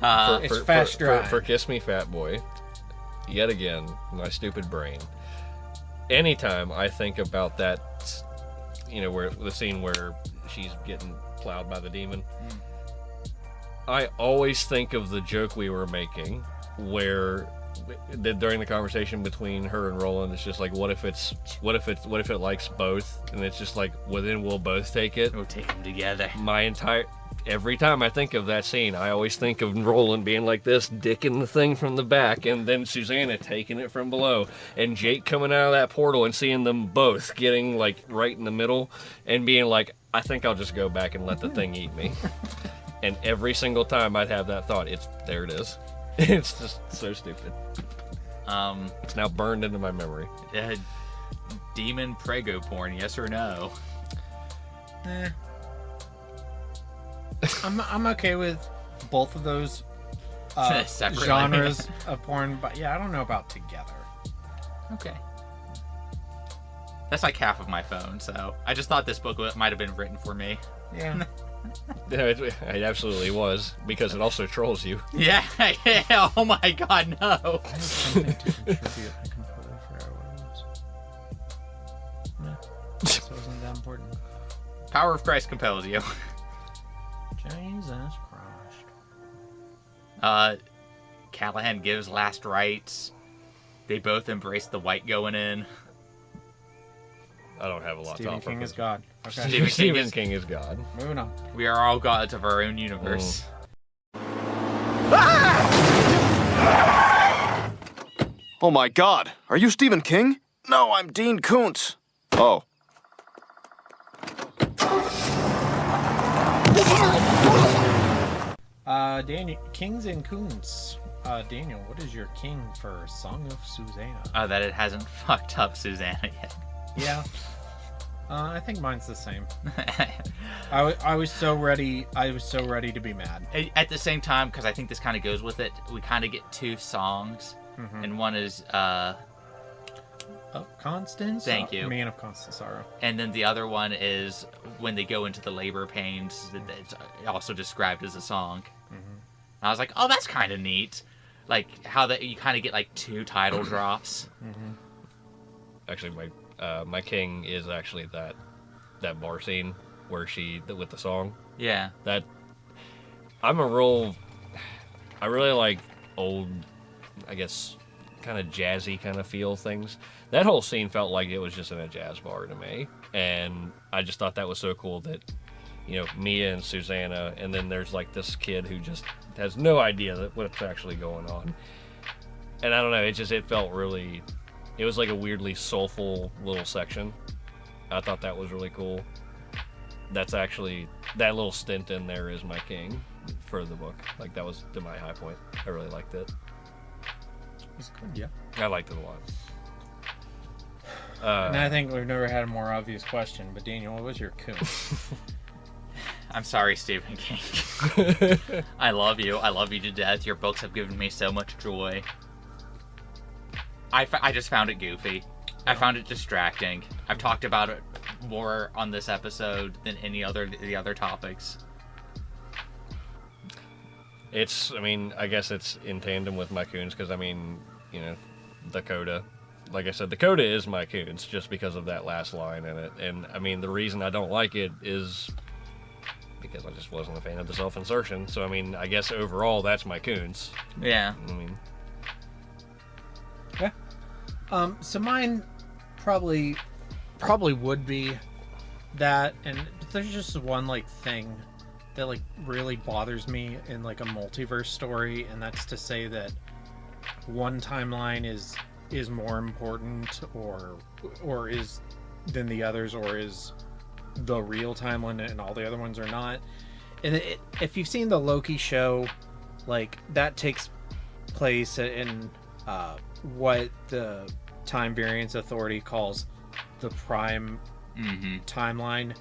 It's fast dry. For Kiss Me Fat Boy, yet again, my stupid brain. Anytime I think about that, where the scene where she's getting plowed by the demon, I always think of the joke we were making, where during the conversation between her and Roland, it's just what if it likes both, and it's just well, then we'll both take it. We'll take them together. Every time I think of that scene, I always think of Roland being like this, dicking the thing from the back, and then Susanna taking it from below, and Jake coming out of that portal and seeing them both getting right in the middle, and being I think I'll just go back and let the thing eat me. And every single time I'd have that thought, there it is. It's just so stupid. It's now burned into my memory. Demon prego porn, yes or no? I'm okay with both of those Separately. genres of porn, but yeah, I don't know about together. Okay. That's half of my phone, so I just thought this book might have been written for me. Yeah. It absolutely was, because it also trolls you. Yeah, oh my god, no. I have something to contribute. I completely forgot what it was. No, this wasn't that important. Power of Christ compels you. Jesus Christ. Callahan gives last rites. They both embrace the white going in. I don't have a lot to offer. Stephen King is God. Okay. Stephen King is God. Moving on. We are all gods of our own universe. Oh my God! Are you Stephen King? No, I'm Dean Koontz. Oh. Daniel, Kings and Koontz. Daniel, what is your king for Song of Susannah? That it hasn't fucked up Susannah yet. Yeah. I think mine's the same. I was so ready. I was so ready to be mad. At the same time, because I think this kind of goes with it, we kind of get two songs, and one is Constance. Thank you. Man of Constant Sorrow. And then the other one is when they go into the labor pains. It's also described as a song. I was like, oh, that's kind of neat. Like how that you kind of get like two title drops. Actually, my king is actually that bar scene where with the song. Yeah. That I really like old, I guess, kind of jazzy kind of feel things. That whole scene felt like it was just in a jazz bar to me, and I just thought that was so cool that, you know, Mia and Susannah, and then there's like this kid who just has no idea what's actually going on. And I don't know, it felt really, it was like a weirdly soulful little section. I thought that was really cool. That's actually, that little stint in there is my king for the book. Like, that was my high point. I really liked it. It's good, yeah. I liked it a lot. And I think we've never had a more obvious question, but Daniel, what was your coon? I'm sorry, Stephen King. I love you. I love you to death. Your books have given me so much joy. I just found it goofy. I found it distracting. I've talked about it more on this episode than the other topics. I guess it's in tandem with my Koontz, because, you know, the coda. Like I said, the coda is my Koontz just because of that last line in it. And, the reason I don't like it is because I just wasn't a fan of the self-insertion. So, I guess overall, that's my Koontz. Yeah. Yeah. So mine probably would be that, but there's just one, like, thing that, like, really bothers me in, like, a multiverse story, and that's to say that one timeline is more important or is than the others, or is the real timeline and all the other ones are not. And if you've seen the Loki show, like, that takes place in what the Time Variance Authority calls the Prime timeline,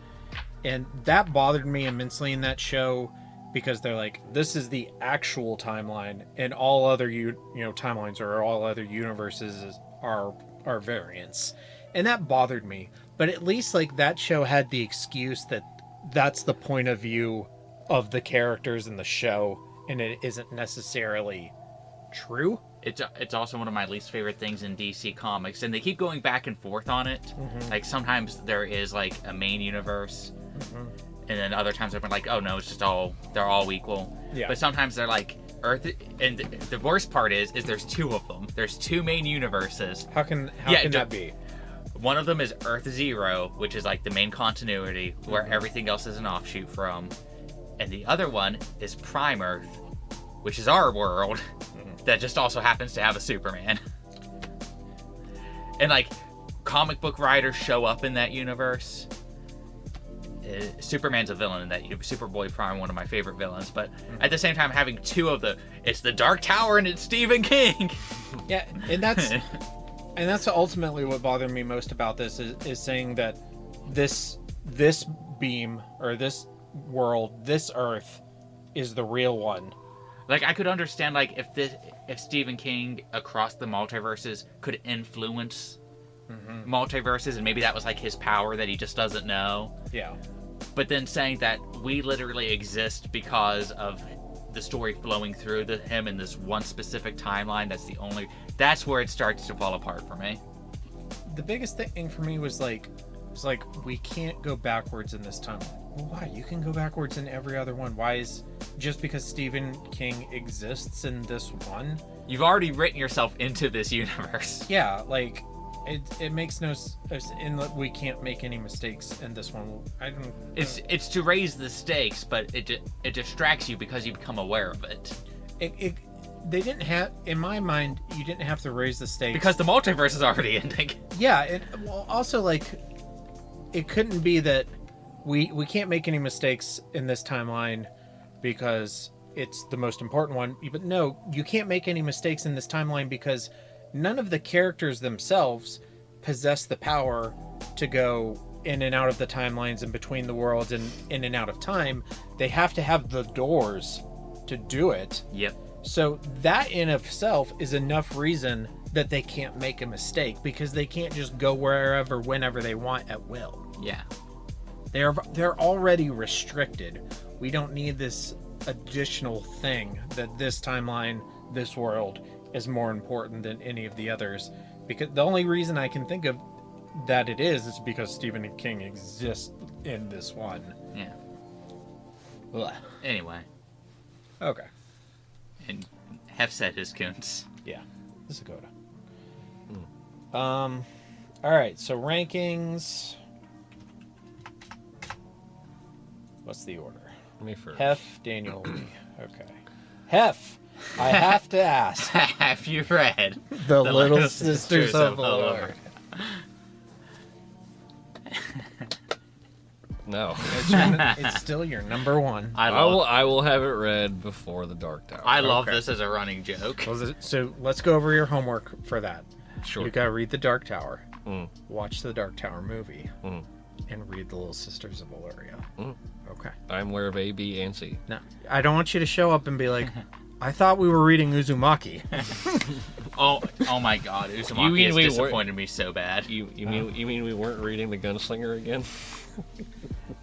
and that bothered me immensely in that show, because they're like, this is the actual timeline, and all other timelines or all other universes are variants, and that bothered me. But at least, like, that show had the excuse that that's the point of view of the characters in the show, and it isn't necessarily true. It's also one of my least favorite things in DC Comics, and they keep going back and forth on it. Like, sometimes there is, like, a main universe, and then other times they're like, oh no, it's just they're all equal. Yeah. But sometimes they're like, Earth, and the worst part is there's two of them. There's two main universes. How can that be? One of them is Earth Zero, which is like the main continuity, where everything else is an offshoot from. And the other one is Prime Earth, which is our world, that just also happens to have a Superman. And, like, comic book writers show up in that universe. Superman's a villain in that. Superboy Prime, one of my favorite villains. But at the same time, having two of it's the Dark Tower and it's Stephen King. Yeah, and that's ultimately what bothered me most about this is saying that this beam, or this world, this Earth, is the real one. Like, I could understand, like, if Stephen King across the multiverses could influence multiverses, and maybe that was, like, his power that he just doesn't know. Yeah. But then saying that we literally exist because of the story flowing through him in this one specific timeline, that's where it starts to fall apart for me. The biggest thing for me was, like, It's like, we can't go backwards in this timeline. Well, why? You can go backwards in every other one. Why is... Just because Stephen King exists in this one? You've already written yourself into this universe. Yeah, like, it makes no sense in that we can't make any mistakes in this one. I don't... It's to raise the stakes, but it distracts you because you become aware of it. They didn't have... In my mind, you didn't have to raise the stakes. Because the multiverse is already ending. Yeah, well, also, like, it couldn't be that we can't make any mistakes in this timeline because it's the most important one. But no, you can't make any mistakes in this timeline because none of the characters themselves possess the power to go in and out of the timelines and between the worlds and in and out of time. They have to have the doors to do it. Yep. So that in itself is enough reason that they can't make a mistake, because they can't just go wherever, whenever they want at will. Yeah. They're already restricted. We don't need this additional thing that this timeline, this world, is more important than any of the others. Because the only reason I can think of that it is because Stephen King exists in this one. Yeah. Ugh. Anyway. Okay. And Hef said his Koontz. Yeah. This is Dakota. Alright, so rankings. What's the order? Me first. Hef, Daniel, me. Okay. Hef, I have to ask. Have you read The Little Sisters of the Lord? No. It's still your number one. I will have it read before The Dark Tower. I love this as a running joke. So let's go over your homework for that. Sure. You gotta read The Dark Tower, watch the Dark Tower movie, and read The Little Sisters of Eluria. Okay. I'm aware of A, B, and C. No, I don't want you to show up and be like, I thought we were reading Uzumaki. oh my God, Uzumaki has disappointed me so bad. You mean we weren't reading The Gunslinger again?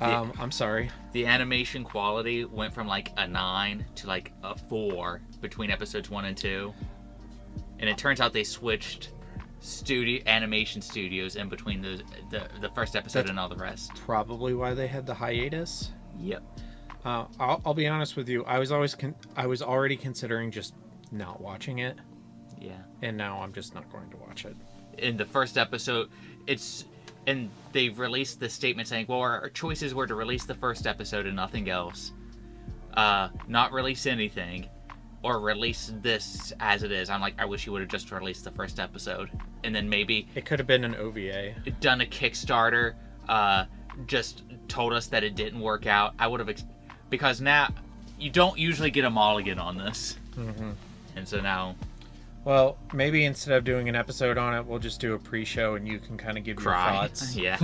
I'm sorry. The animation quality went from like a 9 to like a 4 between episodes 1 and 2, and it turns out they switched animation studios in between the first episode and all the rest. Probably why they had the hiatus. Yep. I'll be honest with you. I was already considering just not watching it. Yeah. And now I'm just not going to watch it. In the first episode, and they've released the statement saying, well, our choices were to release the first episode and nothing else, not release anything, or release this as it is. I'm like, I wish you would have just released the first episode, and then maybe it could have been an OVA, done a Kickstarter, just told us that it didn't work out. I would have, because now you don't usually get a mulligan on this, and so now. Well, maybe instead of doing an episode on it, we'll just do a pre-show, and you can kind of give your thoughts. Yeah.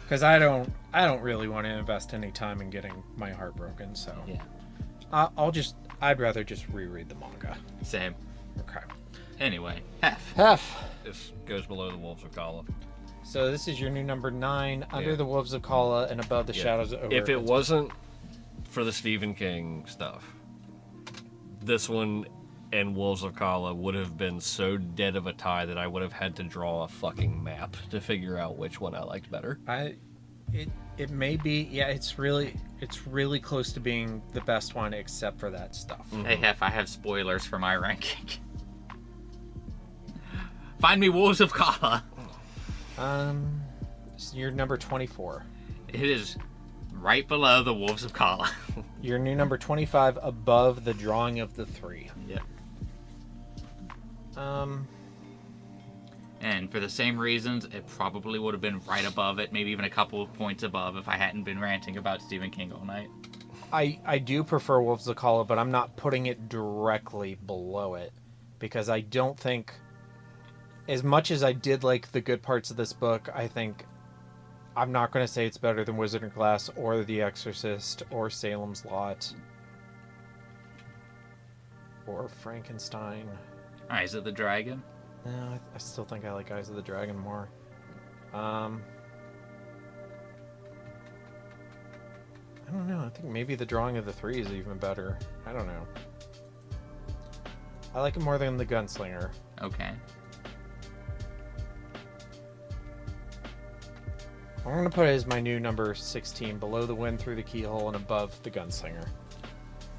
Because I don't really want to invest any time in getting my heart broken. So yeah, I'd rather just reread the manga. Same. Okay. Anyway, Hef. This goes below the Wolves of Kala. So this is your new number 9, Under the Wolves of Kala and Above the Shadows over. If it wasn't for the Stephen King stuff, this one and Wolves of Kala would have been so dead of a tie that I would have had to draw a fucking map to figure out which one I liked better. It may be, yeah, it's really close to being the best one except for that stuff. Hey Hef, I have spoilers for my ranking. Find me Wolves of Kala. You're number 24. It is right below the Wolves of Kala. You're new number 25, above the Drawing of the Three. Yep. And for the same reasons, it probably would have been right above it, maybe even a couple of points above if I hadn't been ranting about Stephen King all night. I do prefer Wolves of Kala, but I'm not putting it directly below it, because I don't think, as much as I did like the good parts of this book, I think I'm not going to say it's better than Wizard of Glass or The Exorcist or Salem's Lot or Frankenstein. Eyes of the Dragon? No, I still think I like Eyes of the Dragon more. I don't know. I think maybe The Drawing of the Three is even better. I don't know. I like it more than The Gunslinger. Okay. I'm going to put it as my new number 16, below the wind through the keyhole and above the gunslinger.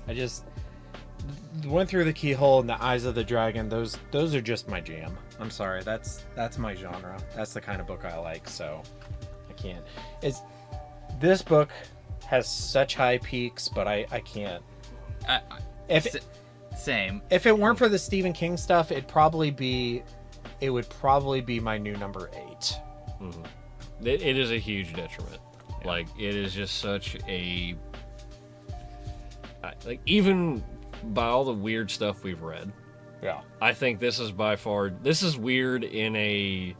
The wind through the keyhole and the eyes of the dragon, those are just my jam. I'm sorry, that's my genre. That's the kind of book I like, so I can't. This book has such high peaks, but I can't. Same. If it weren't for the Stephen King stuff, it would probably be my new number 8. Mm-hmm. It is a huge detriment. Yeah. Like, it is just such a... Like, even by all the weird stuff we've read, yeah, I think this is by far... This is weird in a...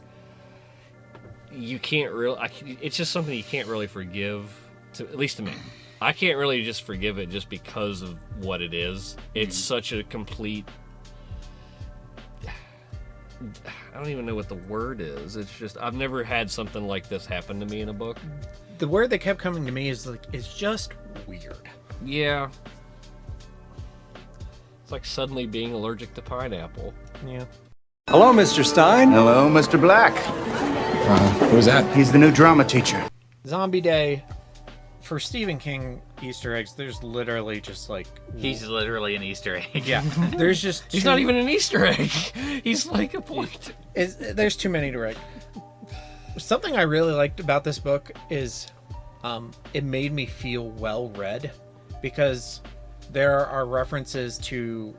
You can't really... it's just something you can't really forgive, at least to me. I can't really just forgive it just because of what it is. It's such a complete... I don't even know what the word is. It's just, I've never had something like this happen to me in a book. The word that kept coming to me is like, it's just weird. Yeah. It's like suddenly being allergic to pineapple. Yeah. Hello, Mr. Stein. Hello, Mr. Black. Who's that? He's the new drama teacher. Zombie Day. For Stephen King Easter eggs, there's literally just like... He's literally an Easter egg. Yeah. There's just... He's not even an Easter egg. He's like a point. There's too many to write. Something I really liked about this book is it made me feel well read, because there are references to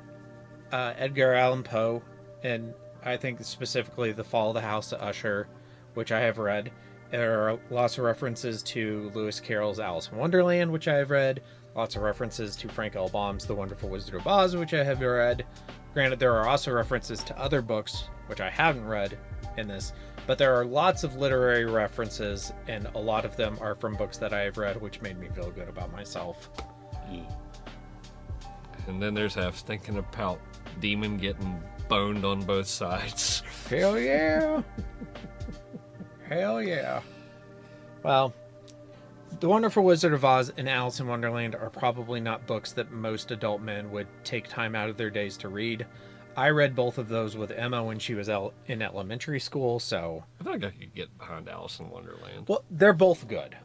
Edgar Allan Poe, and I think specifically The Fall of the House of Usher, which I have read. There are lots of references to Lewis Carroll's Alice in Wonderland, which I have read. Lots of references to Frank L. Baum's The Wonderful Wizard of Oz, which I have read. Granted, there are also references to other books, which I haven't read in this. But there are lots of literary references, and a lot of them are from books that I have read, which made me feel good about myself. And then there's half thinking about Demon getting boned on both sides. Hell yeah! Hell yeah. Well, The Wonderful Wizard of Oz and Alice in Wonderland are probably not books that most adult men would take time out of their days to read. I read both of those with Emma when she was in elementary school, so... I feel like I could get behind Alice in Wonderland. Well, they're both good.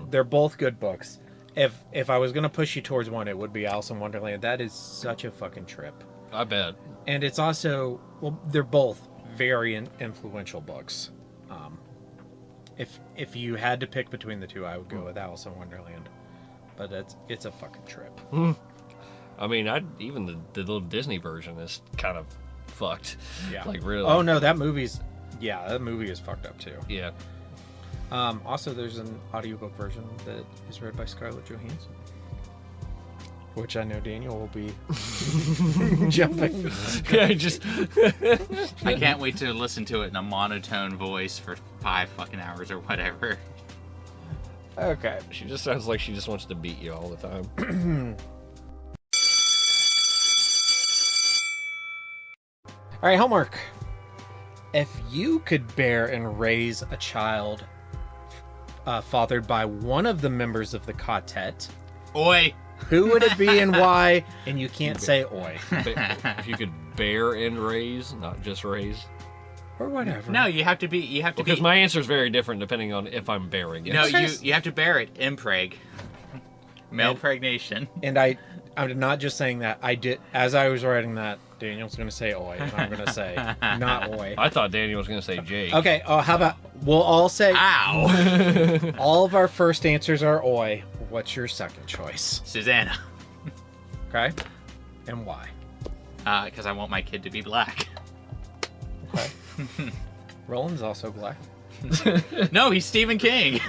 They're both good books. If I was going to push you towards one, it would be Alice in Wonderland. That is such a fucking trip. I bet. And it's also... Well, they're both very influential books. If you had to pick between the two, I would go with Alice in Wonderland. But it's a fucking trip. I mean, even the little Disney version is kind of fucked. Yeah. Like, really. Oh, no, that movie is fucked up, too. Yeah. Also, there's an audiobook version that is read by Scarlett Johansson, which I know Daniel will be jumping. Yeah, just... I can't wait to listen to it in a monotone voice for 5 fucking hours or whatever. Okay. She just sounds like she just wants to beat you all the time. All right, homework. If you could bear and raise a child fathered by one of the members of the ka-tet... Oi! Who would it be and why? And you can't say oi. If you could bear and raise, not just raise. Or whatever. No, you have to be... Because my answer is very different depending on if I'm bearing it. No, you have to bear it. Impreg. Male pregnation. And I'm not just saying that. I did... As I was writing that, Daniel's going to say oi, and I'm going to say not oi. I thought Daniel was going to say Jake. Okay, how about... We'll all say... Ow! All of our first answers are oi. What's your second choice? Susannah. Okay. And why? Because I want my kid to be black. Okay. Roland's also black. No, he's Stephen King.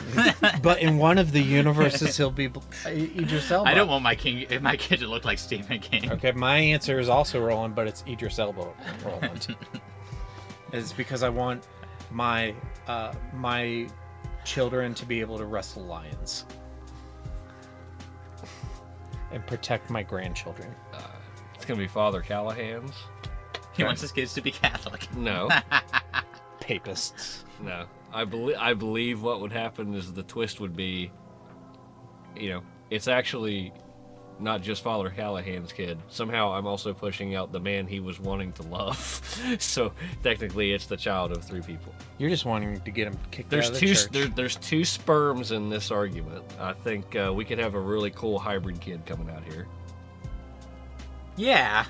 But in one of the universes, he'll be Idris Elba. I don't want my kid to look like Stephen King. Okay, my answer is also Roland, but it's Idris Elba Roland. It's because I want my children to be able to wrestle lions and protect my grandchildren. It's gonna be Father Callahan's. He wants his kids to be Catholic. No. Papists. No. I believe what would happen is the twist would be, it's actually not just Father Callahan's kid. Somehow I'm also pushing out the man he was wanting to love. So technically it's the child of 3 people. You're just wanting to get him kicked out of the church. There's 2 sperms in this argument. I think we could have a really cool hybrid kid coming out here. Yeah.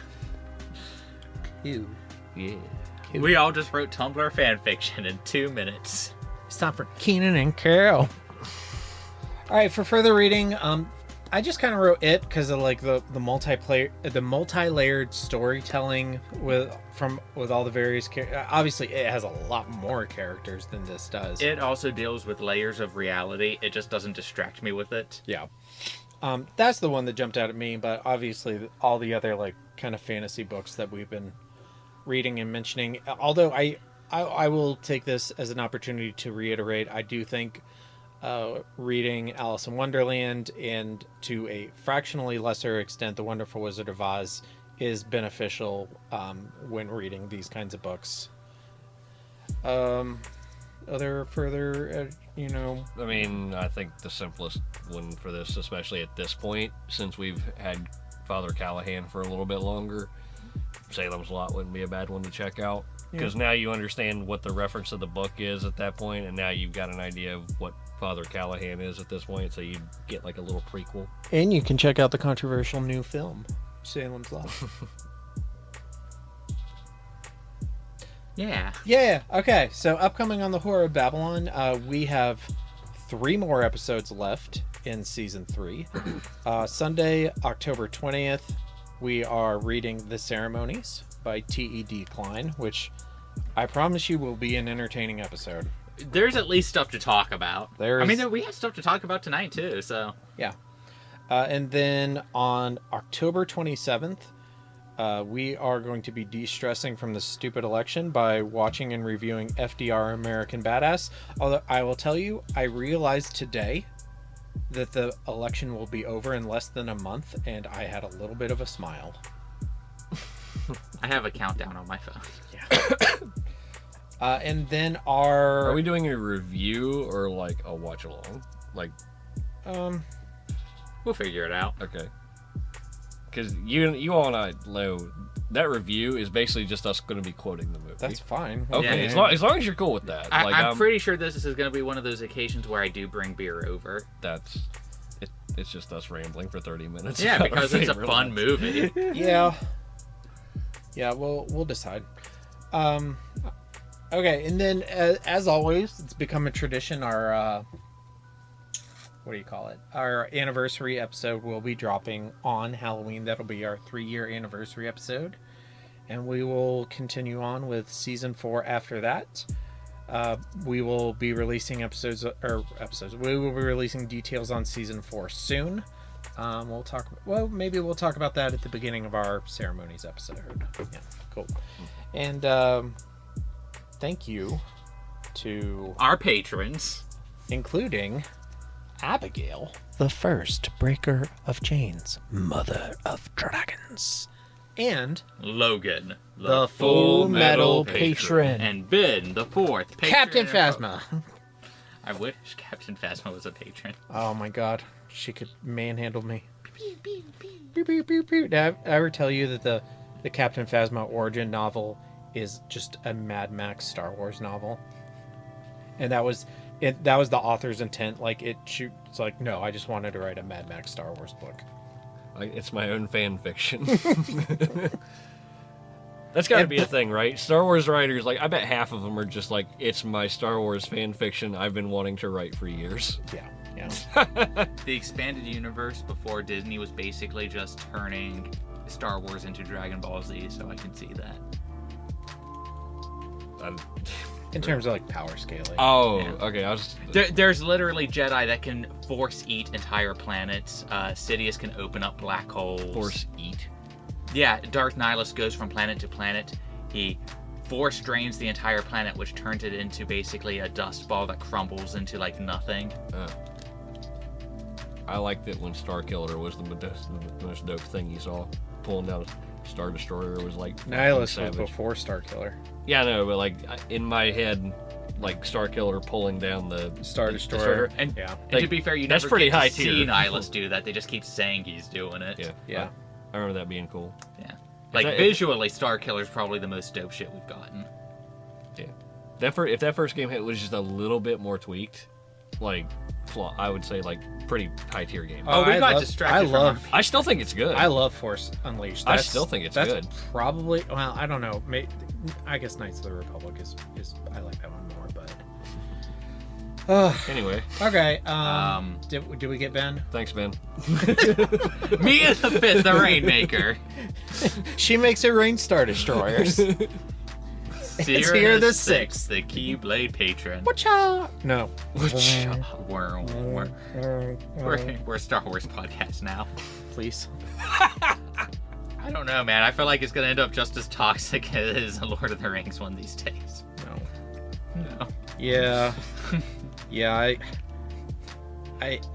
Ew. Yeah. We all just wrote Tumblr fan fiction in 2 minutes. It's time for Keenan and Carol. All right, for further reading, I just kind of wrote it because of like the multi-layered storytelling with all the various characters. Obviously, it has a lot more characters than this does. It also deals with layers of reality. It just doesn't distract me with it. Yeah. That's the one that jumped out at me, but obviously all the other like kind of fantasy books that we've been reading and mentioning. Although I will take this as an opportunity to reiterate, I do think reading Alice in Wonderland and to a fractionally lesser extent The Wonderful Wizard of Oz is beneficial when reading these kinds of books. Other further, I mean, I think the simplest one for this, especially at this point, since we've had Father Callahan for a little bit longer, Salem's Lot wouldn't be a bad one to check out. Because now you understand what the reference of the book is at that point, and now you've got an idea of what Father Callahan is at this point, so you get like a little prequel. And you can check out the controversial new film, Salem's Lot. Yeah. Yeah. Okay. So upcoming on the Horror of Babylon, we have 3 more episodes left in season 3. Sunday, October 20th, we are reading The Ceremonies by T.E.D. Klein, which I promise you will be an entertaining episode. There's at least stuff to talk about. I mean, we had stuff to talk about tonight too, so. Yeah. And then on October 27th, we are going to be de-stressing from the stupid election by watching and reviewing FDR American Badass. Although I will tell you, I realized today that the election will be over in less than a month, and I had a little bit of a smile. I have a countdown on my phone. Yeah. And then are we doing a review or like a watch along? Like, we'll figure it out. Okay. Because you all and I know that review is basically just us going to be quoting the movie. That's fine. Okay, Yeah. as long as you're cool with that. I'm pretty sure this is going to be one of those occasions where I do bring beer over. It's just us rambling for 30 minutes. Yeah, because it's a fun movie. Yeah. Yeah, we'll decide. Okay, and then as always, it's become a tradition. Our what do you call it? Our anniversary episode will be dropping on Halloween. That'll be our 3-year anniversary episode, and we will continue on with season 4 after that. We will be releasing episodes. We will be releasing details on season 4 soon. Maybe we'll talk about that at the beginning of our ceremonies episode. Yeah, cool. And thank you to our patrons, including Abigail, the first breaker of chains, mother of dragons, and Logan, the full metal patron, and Ben, the 4th patron, Captain Phasma. I wish Captain Phasma was a patron. Oh my god, she could manhandle me. Did I ever tell you that the Captain Phasma origin novel is just a Mad Max Star Wars novel? And that was the author's intent. Like, it's like, no, I just wanted to write a Mad Max Star Wars book. It's my own fan fiction. That's got to be a thing, right? Star Wars writers, like, I bet half of them are just like, it's my Star Wars fan fiction I've been wanting to write for years. Yeah. The expanded universe before Disney was basically just turning Star Wars into Dragon Ball Z, so I can see that. In terms of like power scaling. Oh, yeah. Okay. There's literally Jedi that can force eat entire planets. Sidious can open up black holes. Force eat? Yeah, Darth Nihilus goes from planet to planet. He force drains the entire planet, which turns it into basically a dust ball that crumbles into like nothing. I liked it when Starkiller was the most dope thing you saw. Pulling down a Star Destroyer was like... Nihilus was before Starkiller. Yeah, I know, but like, in my head, like Starkiller pulling down the Star Destroyer. And, yeah. and to be fair, that's never pretty get high to tier. see Nihilus do that. They just keep saying he's doing it. Yeah. I remember that being cool. Yeah. Like, visually, Starkiller's probably the most dope shit we've gotten. Yeah. If that first game hit was just a little bit more tweaked, like, I would say, like, pretty high tier game. Oh, we got distracted I still think it's good. I love Force Unleashed. I still think it's good. Probably, well, I don't know. I guess Knights of the Republic is I like that one more, but anyway. Okay. Did we get Ben? Thanks, Ben. Me is the fifth, the Rainmaker. She makes it rain Star Destroyers. It's here the sixth, the Keyblade Patron. Whatcha? No. We're a Star Wars podcast now. Please. I don't know, man. I feel like it's gonna end up just as toxic as a Lord of the Rings one these days. No. Yeah. Yeah.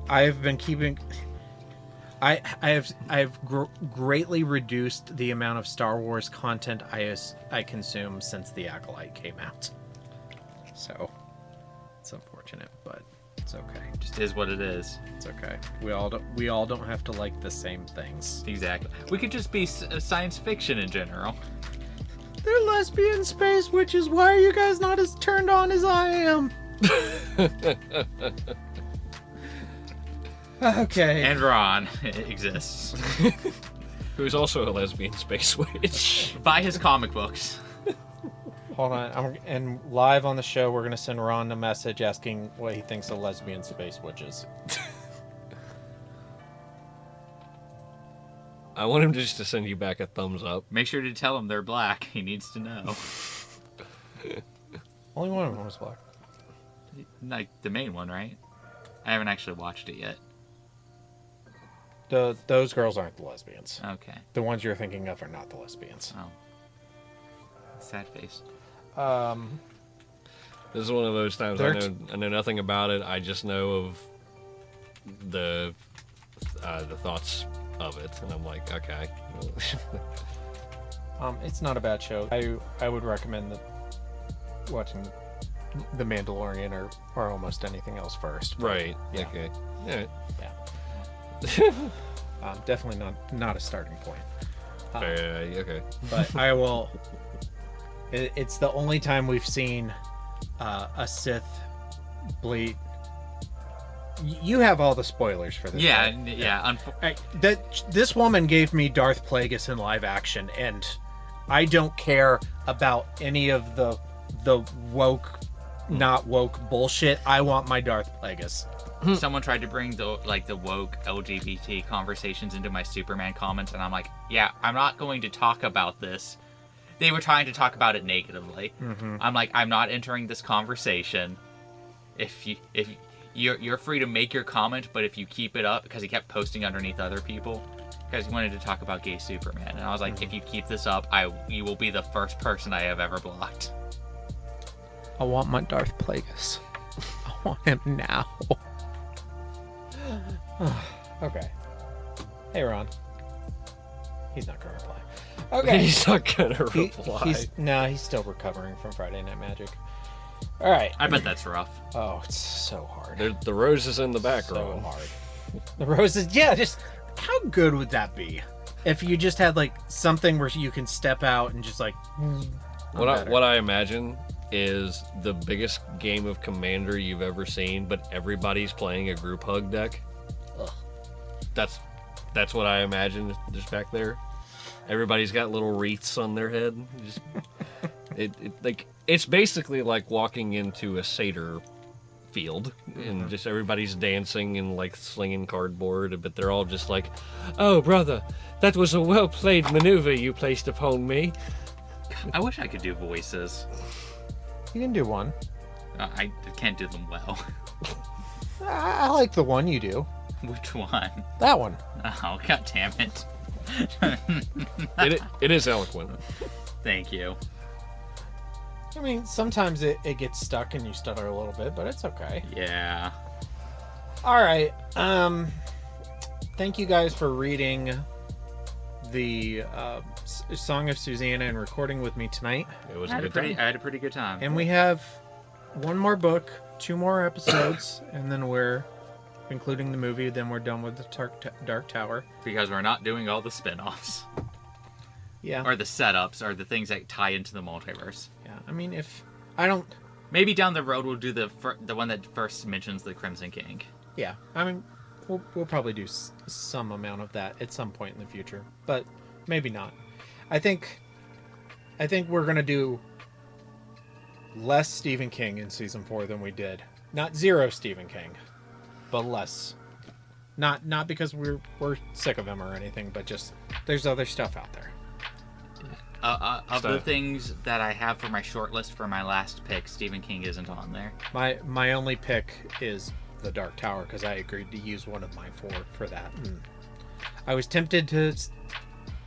I've been keeping. I've greatly reduced the amount of Star Wars content I consume since The Acolyte came out. So it's unfortunate, but it's okay. Just is what it is. It's okay. We all don't have to like the same things. Exactly. We could just be science fiction in general. They're lesbian space witches. Why are you guys not as turned on as I am? Okay. And Ron exists. Who's also a lesbian space witch. Buy his comic books. Hold on. And live on the show, we're going to send Ron a message asking what he thinks of lesbian space witches. I want him just to send you back a thumbs up. Make sure to tell him they're black. He needs to know. Only one of them was black. Like the main one, right? I haven't actually watched it yet. Those girls aren't the lesbians. Okay. The ones you're thinking of are not the lesbians. Oh. Sad face. This is one of those times I know nothing about it. I just know of the thoughts of it, and I'm like, okay. It's not a bad show. I would recommend watching The Mandalorian or almost anything else first. Right. Yeah. Okay. All right. Yeah. Definitely not a starting point. Okay. But I will. It's the only time we've seen a Sith bleed. You have all the spoilers for this. Yeah, right? yeah. This woman gave me Darth Plagueis in live action, and I don't care about any of the woke, not woke bullshit. I want my Darth Plagueis. Someone tried to bring the woke LGBT conversations into my Superman comments, and I'm like, yeah, I'm not going to talk about this. They were trying to talk about it negatively. Mm-hmm. I'm like, I'm not entering this conversation. If you're free to make your comment, but if you keep it up, because he kept posting underneath other people, because he wanted to talk about gay Superman, and I was like, if you keep this up, you will be the first person I have ever blocked. I want my Darth Plagueis. I want him now. Okay. Hey, Ron. He's not going to reply. Okay. He's not going to reply. He's still recovering from Friday Night Magic. All right. I bet that's rough. Oh, it's so hard. The roses in the background. So hard. The roses, yeah, just how good would that be? If you just had like something where you can step out and just like what I imagine is the biggest game of Commander you've ever seen, but everybody's playing a group hug deck. Ugh. That's what I imagine just back there. Everybody's got little wreaths on their head. Just, it's basically like walking into a Seder field and just everybody's dancing and like slinging cardboard, but they're all just like, "Oh, brother, that was a well-played maneuver you placed upon me." I wish I could do voices. You can do one. I can't do them well. I like the one you do. Which one? That one. Oh, god damn it. It is eloquent. Thank you. I mean, sometimes it gets stuck and you stutter a little bit, but it's okay. Yeah. All right. Thank you guys for reading the Song of Susannah and recording with me tonight. It was I had a pretty good time. And we have one more book, 2 more episodes, and then we're, including the movie, then we're done with the Dark Tower. Because we're not doing all the spin-offs. Yeah. Or the setups, or the things that tie into the multiverse. Yeah, I mean, if... I don't... Maybe down the road we'll do the one that first mentions the Crimson King. Yeah, I mean, we'll probably do some amount of that at some point in the future, but maybe not. I think we're gonna do less Stephen King in season 4 than we did. Not zero Stephen King, but less. Not because we're sick of him or anything, but just there's other stuff out there. Of the things that I have for my short list for my last pick, Stephen King isn't on there. My only pick is the Dark Tower because I agreed to use one of my 4 for that. And I was tempted to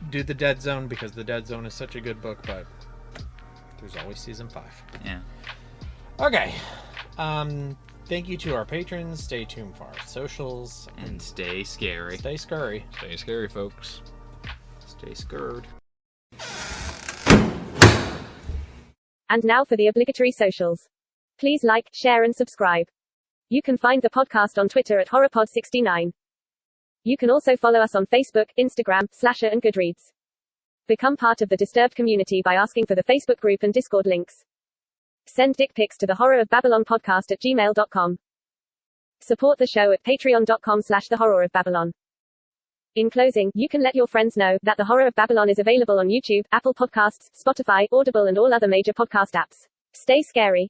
do the Dead Zone because the Dead Zone is such a good book, but there's always season 5. Yeah. Okay. Thank you to our patrons. Stay tuned for our socials. And stay scary. Stay scurry. Stay scary, folks. Stay scared. And now for the obligatory socials. Please like, share, and subscribe. You can find the podcast on Twitter at HorrorPod69. You can also follow us on Facebook, Instagram, Slasher, and Goodreads. Become part of the Disturbed community by asking for the Facebook group and Discord links. Send dick pics to the Horror of Babylon podcast at gmail.com. Support the show at patreon.com/thehorrorofbabylon. In closing, you can let your friends know that The Horror of Babylon is available on YouTube, Apple Podcasts, Spotify, Audible, and all other major podcast apps. Stay scary.